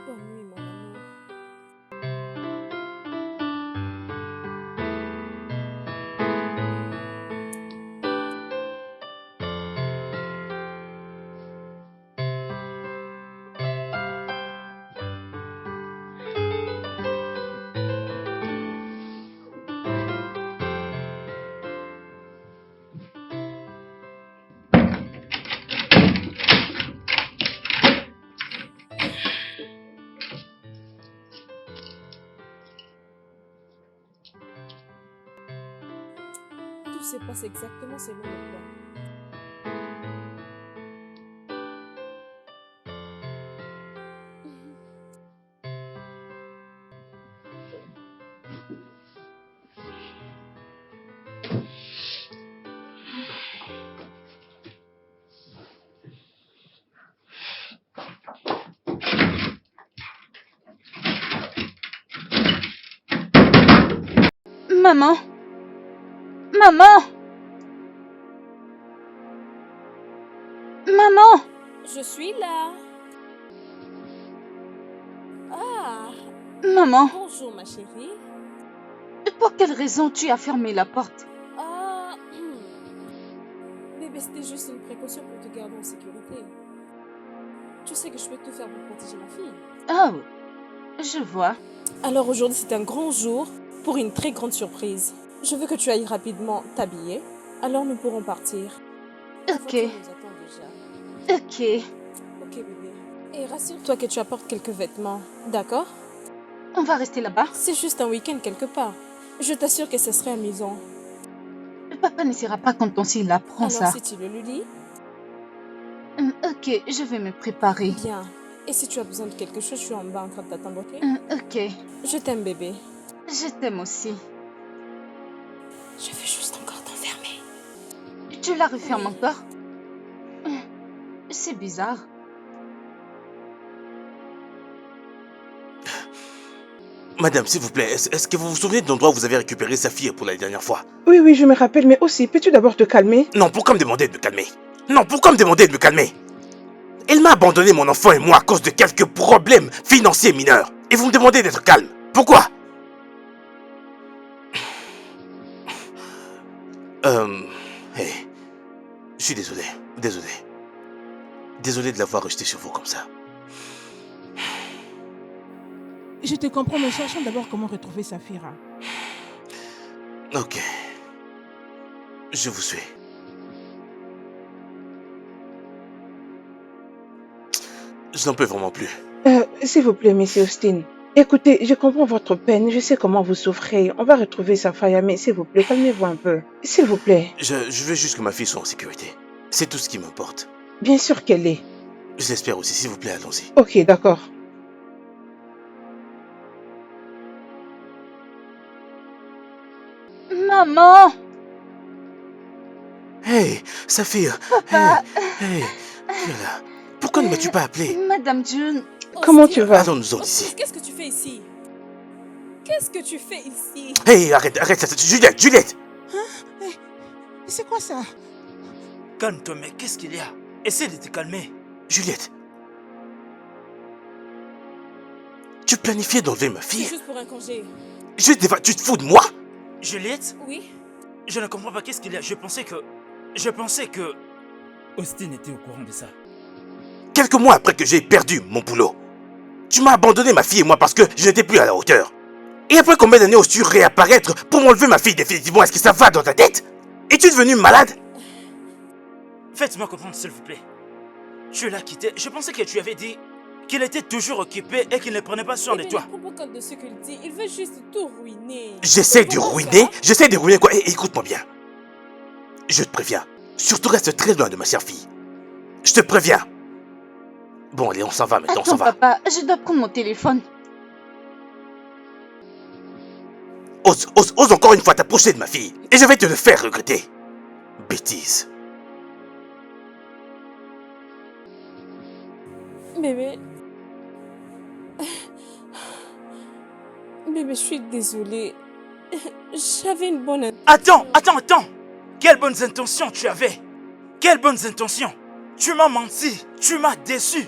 S2: Bonne nuit, mon amour. Tout se passe exactement selon le plan.
S1: Maman! Maman! Maman!
S2: Je suis là. Ah,
S1: Maman,
S2: bonjour ma chérie.
S1: pour quelle raison tu as fermé la porte?
S2: Ah, bébé, c'était juste une précaution pour te garder en sécurité. Tu sais que je peux tout faire pour protéger ma fille.
S1: Oh, je vois.
S2: Alors aujourd'hui, c'est un grand jour pour une très grande surprise. Je veux que tu ailles rapidement t'habiller. Alors nous pourrons partir. La
S1: Ok,
S2: voiture nous attend déjà.
S1: ok.
S2: Ok bébé. Et rassure-toi que tu apportes quelques vêtements, d'accord?
S1: On va rester là-bas.
S2: C'est juste un week-end quelque part. Je t'assure que ce serait amusant.
S1: Papa ne sera pas content s'il apprend
S2: Alors
S1: ça.
S2: si tu le lui dis,
S1: Ok, je vais me préparer.
S2: bien. Et si tu as besoin de quelque chose, je suis en bas en train de t'attendre, ok?
S1: Ok,
S2: Je t'aime bébé.
S1: je t'aime aussi.
S2: Je veux juste encore t'enfermer.
S1: Tu la refermes encore? C'est bizarre.
S3: Madame, s'il vous plaît, est-ce que vous vous souvenez de l'endroit où vous avez récupéré sa fille pour la dernière fois?
S5: Oui, oui, je me rappelle, mais aussi, peux-tu d'abord te calmer?
S3: Non, pourquoi me demander de me calmer? Non, pourquoi me demander de me calmer? Elle m'a abandonné mon enfant et moi à cause de quelques problèmes financiers mineurs. Et vous me demandez d'être calme. Pourquoi? Hey, je suis désolé, désolé de l'avoir rejeté sur vous comme ça.
S7: Je te comprends, mais cherchons d'abord comment retrouver Safira.
S3: Ok, je vous suis. Je n'en peux vraiment plus.
S5: S'il vous plaît, Monsieur Austin. Écoutez, je comprends votre peine, je sais comment vous souffrez. On va retrouver Safaya, mais s'il vous plaît, calmez-vous un peu. S'il vous plaît.
S3: Je veux juste que ma fille soit en sécurité. C'est tout ce qui m'importe.
S5: Bien sûr qu'elle est.
S3: Je l'espère aussi, s'il vous plaît, allons-y.
S5: Ok, d'accord.
S1: Maman!
S3: Hey, Saphir.
S1: Papa!
S3: Hey, viens là. Pourquoi ne m'as-tu pas appelé?
S1: Madame June,
S5: Comment tu vas?
S3: Allons-nous-en d'ici.
S2: Qu'est-ce que tu fais ici? Qu'est-ce que tu fais ici?
S3: Hey, arrête ça. Juliette!
S7: C'est quoi ça?
S4: Calme-toi, mais qu'est-ce qu'il y a? Essaie de te calmer.
S3: Juliette. Tu planifiais d'enlever ma
S2: C'est
S3: fille?
S2: juste pour un congé.
S3: Tu te fous de moi?
S4: Juliette,
S2: Oui?
S4: je ne comprends pas qu'est-ce qu'il y a. Je pensais que... Austin était au courant de ça.
S3: Quelques mois après que j'ai perdu mon boulot, tu m'as abandonné ma fille et moi parce que je n'étais plus à la hauteur. Et après combien d'années oses-tu réapparaître pour m'enlever ma fille définitivement? Est-ce que ça va dans ta tête? Es-tu devenu malade?
S4: Faites-moi comprendre, s'il vous plaît. Tu l'as quitté. Je pensais que tu avais dit qu'il était toujours occupé et qu'il ne prenait pas soin de toi.
S2: Ne prends pas compte de ce qu'il dit. Il veut juste tout ruiner.
S3: J'essaie de ruiner? J'essaie de ruiner quoi? Écoute-moi bien. Je te préviens. Surtout reste très loin de ma chère fille. Je te préviens. Bon, allez, on s'en va maintenant, on s'en
S1: attends
S3: va.
S1: papa, je dois prendre mon téléphone.
S3: Ose encore une fois t'approcher de ma fille. Et je vais te le faire regretter. Bêtise.
S2: Bébé. Bébé, je suis désolée. J'avais une bonne intention.
S4: Attends! Quelles bonnes intentions tu avais? Quelles bonnes intentions? Tu m'as menti. Tu m'as déçu.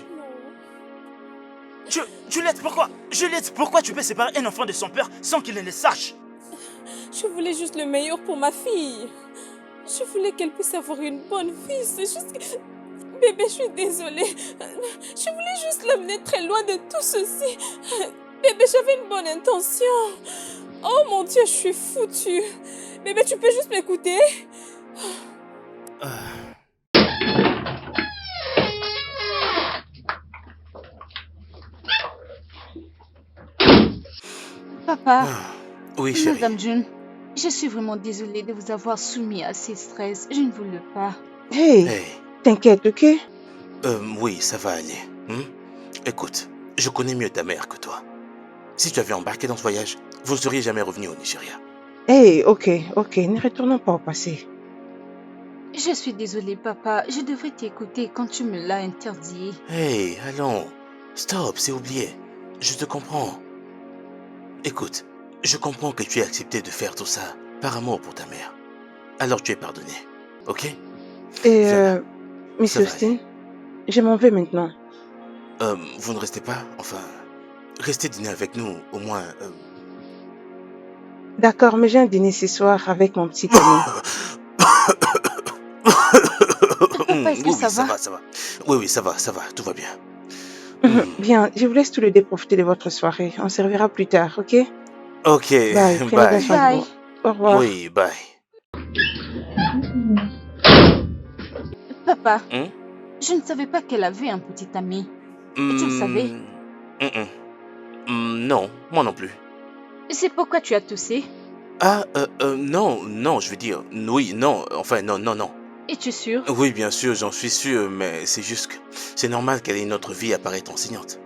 S4: Juliette, pourquoi? Juliette, pourquoi tu peux séparer un enfant de son père sans qu'il ne le sache?
S2: Je voulais juste le meilleur pour ma fille. Je voulais qu'elle puisse avoir une bonne vie. C'est juste que... Bébé, je suis désolée. Je voulais juste l'amener très loin de tout ceci. Bébé, j'avais une bonne intention. Oh mon Dieu, je suis foutue. Bébé, tu peux juste m'écouter?
S1: Papa,
S3: Oui, chérie.
S1: Madame June, je suis vraiment désolée de vous avoir soumis à ces stress. Je ne voulais pas.
S5: Hey,
S3: Hey,
S5: t'inquiète, ok?
S3: oui, ça va aller. Écoute, je connais mieux ta mère que toi. Si tu avais embarqué dans ce voyage, vous ne seriez jamais revenu au Nigeria.
S5: Hey, ok, ne retournons pas au passé.
S1: Je suis désolée, papa. Je devrais t'écouter quand tu me l'as interdit.
S3: Hey, allons. Stop, c'est oublié. Je te comprends. Écoute, je comprends que tu aies accepté de faire tout ça par amour pour ta mère. Alors tu es pardonné, ok?
S5: Et,
S3: Viens là,
S5: Miss
S3: ça va
S5: Austin, je m'en vais maintenant.
S3: Vous ne restez pas? Enfin, restez dîner avec nous, au moins...
S5: D'accord, mais j'ai un dîner ce soir avec mon petit ami.
S1: Papa, est-ce que
S3: Oui,
S1: ça
S3: ça
S1: va?
S3: va, ça va. Oui, ça va, tout va bien.
S5: Bien, je vous laisse tous les deux profiter de votre soirée. On se reverra plus tard, ok?
S3: Ok,
S5: Bye, prenez bien
S3: bye.
S5: soin de
S1: Bye.
S5: vous. Au revoir.
S3: Oui, bye.
S1: Papa,
S3: Hmm?
S1: je ne savais pas qu'elle avait un petit ami. Tu le savais?
S3: Non, moi non plus.
S1: C'est pourquoi tu as toussé.
S3: Ah, non, je veux dire, oui, non, enfin, non.
S1: Es-tu sûr?
S3: Oui, bien sûr, j'en suis sûr, mais c'est juste que c'est normal qu'elle ait une autre vie à part être enseignante.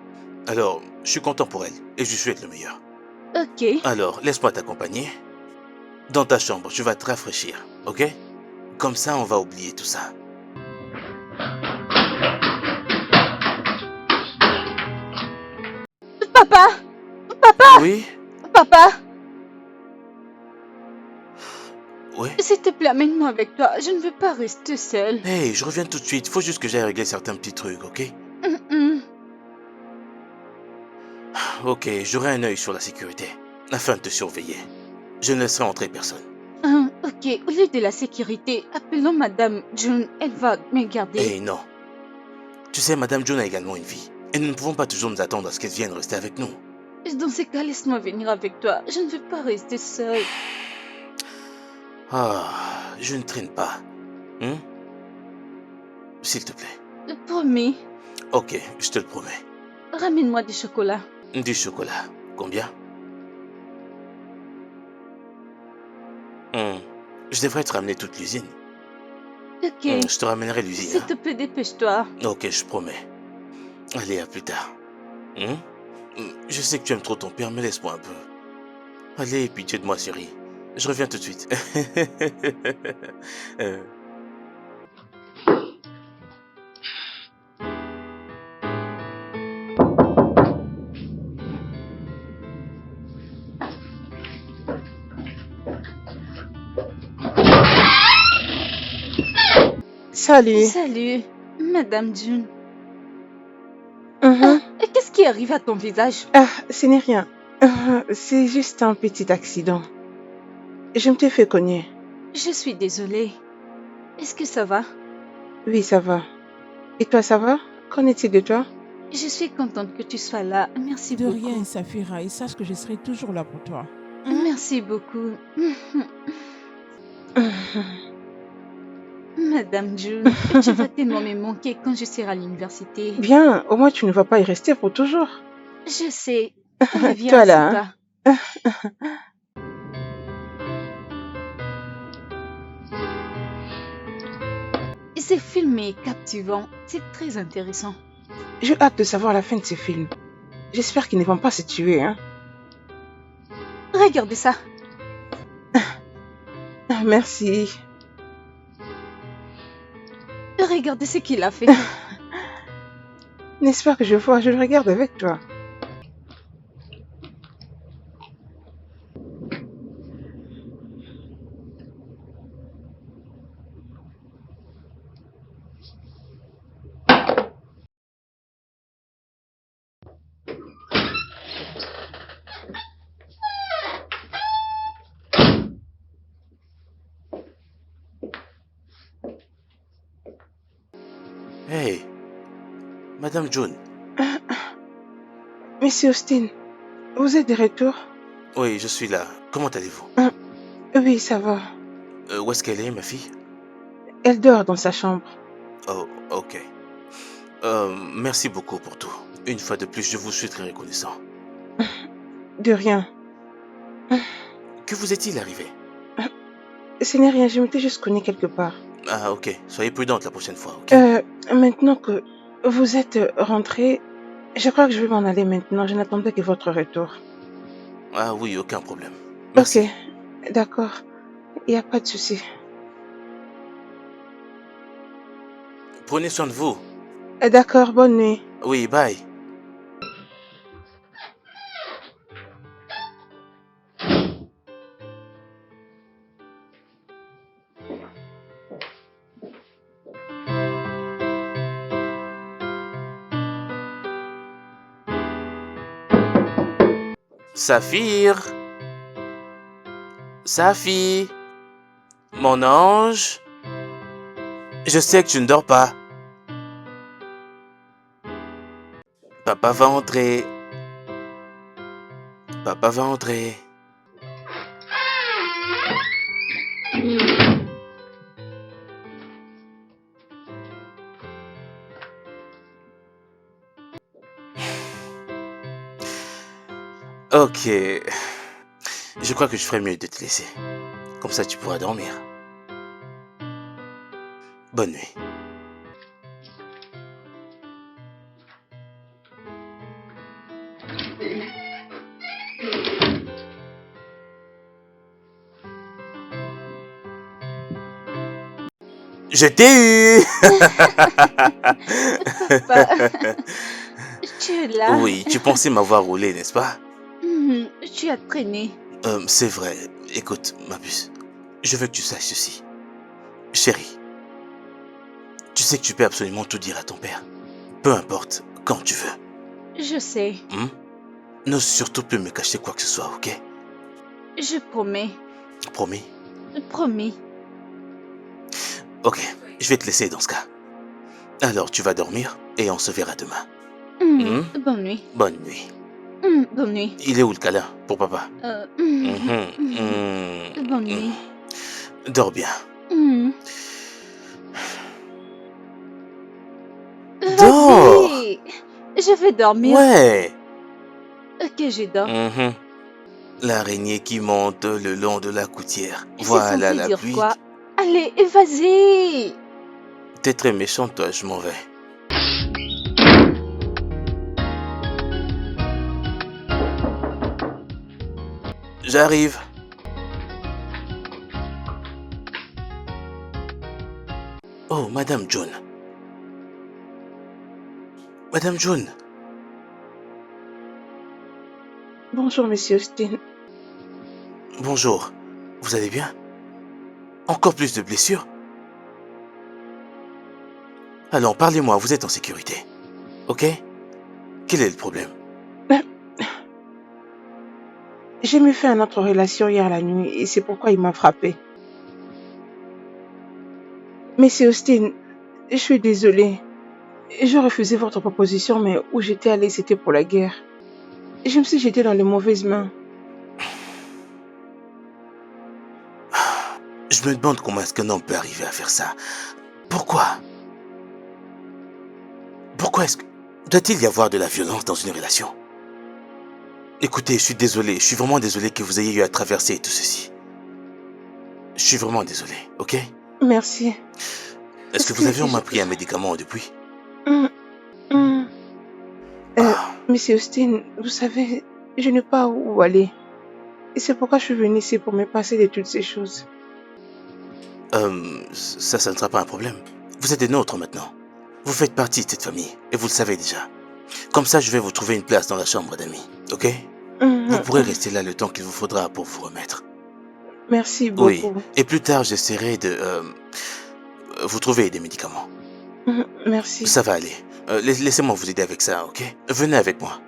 S3: Alors, je suis content pour elle et je lui souhaite le meilleur.
S1: Ok.
S3: Alors, laisse-moi t'accompagner. Dans ta chambre, tu vas te rafraîchir, ok? Comme ça, on va oublier tout ça.
S1: Papa! Papa!
S3: Oui?
S1: Papa!
S3: Oui?
S1: S'il te plaît, amène-moi avec toi. Je ne veux pas rester seule.
S3: Hey, je reviens tout de suite. Faut juste que j'aille régler certains petits trucs, ok?
S1: Hum, hum.
S3: Ok, j'aurai un œil sur la sécurité, afin de te surveiller. Je ne laisserai entrer personne.
S1: Ok, au lieu de la sécurité, appelons Madame June. Elle va me garder.
S3: Hey, non. Tu sais, Madame John a également une vie. Et nous ne pouvons pas toujours nous attendre à ce qu'elle vienne rester avec nous.
S1: Dans ces cas, laisse-moi venir avec toi. Je ne veux pas rester seule.
S3: Ah, je ne traîne pas. S'il te plaît.
S1: Promis,
S3: Ok, je te le promets.
S1: ramène-moi du chocolat.
S3: Du chocolat. Combien? Je devrais te ramener toute l'usine.
S1: Ok.
S3: Je te ramènerai l'usine.
S1: S'il te plaît, dépêche-toi.
S3: Ok, je promets. Allez, à plus tard. Je sais que tu aimes trop ton père, mais laisse-moi un peu. Allez, pitié de moi, chérie. Je reviens tout de suite.
S5: Salut.
S1: Salut, Madame June.
S5: Mhm.
S1: Qu'est-ce qui arrive à ton visage?
S5: Ah, ce n'est rien. C'est juste un petit accident. Je me t'ai fait cogner.
S1: Je suis désolée. Est-ce que ça va?
S5: Oui, ça va. Et toi, ça va? Qu'en est-il de toi?
S1: Je suis contente que tu sois là. Merci
S7: De
S1: beaucoup.
S7: rien, Safira, et sache que je serai toujours là pour toi.
S1: Merci beaucoup. Madame June, tu vas tellement me manquer quand je serai à l'université.
S5: Bien, au moins tu ne vas pas y rester pour toujours.
S1: Je sais. Reviens,
S5: Toi là,
S1: assieds-toi. Ce film est captivant. C'est très intéressant.
S5: j'ai hâte de savoir la fin de ce film. J'espère qu'ils ne vont pas se tuer, hein.
S1: Regardez ça.
S5: Merci.
S1: Regardez ce qu'il a fait.
S5: N'est-ce pas que je le regarde avec toi.
S3: Hey, Madame June.
S5: Monsieur Austin, vous êtes de retour?
S3: Oui, je suis là. Comment allez-vous?
S5: Oui, ça va.
S3: Où est-ce qu'elle est, ma fille?
S5: Elle dort dans sa chambre.
S3: Oh, ok. Merci beaucoup pour tout. Une fois de plus, je vous suis très reconnaissant.
S5: De rien.
S3: Que vous est-il arrivé?
S5: Ce n'est rien, je m'étais juste connue quelque part.
S3: Ah, ok. Soyez prudente la prochaine fois, ok?
S5: Maintenant que vous êtes rentré, je crois que je vais m'en aller maintenant. Je n'attendais que votre retour.
S3: Ah oui, aucun problème. Merci.
S5: Ok, d'accord. Il n'y a pas de souci.
S3: Prenez soin de vous.
S5: D'accord, bonne nuit.
S3: Oui, bye. Saphir. Saphir. Mon ange. Je sais que tu ne dors pas. Papa va entrer. Papa va entrer. Ok. Je crois que je ferais mieux de te laisser. Comme ça, tu pourras dormir. Bonne nuit. Je t'ai eu.
S1: Papa, tu es là?
S3: Oui, tu pensais m'avoir roulé, n'est-ce pas?
S1: Tu as traîné.
S3: C'est vrai. Écoute, ma puce. Je veux que tu saches ceci. Chérie, tu sais que tu peux absolument tout dire à ton père. Peu importe, quand tu veux.
S1: Je sais.
S3: N'ose surtout plus me cacher quoi que ce soit, ok?
S1: Je promets.
S3: Promis?
S1: Promis.
S3: Ok, je vais te laisser dans ce cas. Alors tu vas dormir et on se verra demain.
S1: Bonne nuit.
S3: Bonne nuit.
S1: Bonne nuit.
S3: Il est où le câlin pour papa?
S1: Bonne nuit.
S3: Dors bien. Dors!
S1: Vas-y. Je vais dormir.
S3: Ouais!
S1: Ok, je dors.
S3: L'araignée qui monte le long de la gouttière.
S1: C'est
S3: Voilà
S1: censé
S3: la
S1: dire
S3: pluie.
S1: quoi? Allez, vas-y.
S3: T'es très méchante, toi, je m'en vais. J'arrive. Oh, Madame June. Madame June.
S5: Bonjour, Monsieur Austin.
S3: Bonjour. Vous allez bien? Encore plus de blessures? Alors, parlez-moi, vous êtes en sécurité. Ok? Quel est le problème?
S5: J'ai mis fin à notre relation hier la nuit et c'est pourquoi il m'a frappé. Monsieur Austin, je suis désolée. J'ai refusé votre proposition, mais où j'étais allée, c'était pour la guerre. Je me suis jetée dans les mauvaises mains.
S3: Je me demande comment est-ce qu'un homme peut arriver à faire ça. Pourquoi? Pourquoi est-ce que... Doit-il y avoir de la violence dans une relation? Écoutez, je suis désolé. Je suis vraiment désolé que vous ayez eu à traverser tout ceci. Je suis vraiment désolé, ok?
S5: Merci.
S3: Est-ce que vous avez au moins pris un médicament depuis?
S5: Monsieur Austin, vous savez, je n'ai pas où aller. Et c'est pourquoi je suis venue ici pour me passer de toutes ces choses.
S3: Ça ne sera pas un problème. Vous êtes des nôtres maintenant. Vous faites partie de cette famille, et vous le savez déjà. Comme ça, je vais vous trouver une place dans la chambre d'amis, ok? Vous pourrez rester là le temps qu'il vous faudra pour vous remettre.
S5: Merci beaucoup.
S3: Oui, et plus tard, j'essaierai de vous trouver des médicaments.
S5: Merci.
S3: Ça va aller. Laissez-moi vous aider avec ça, ok? Venez avec moi.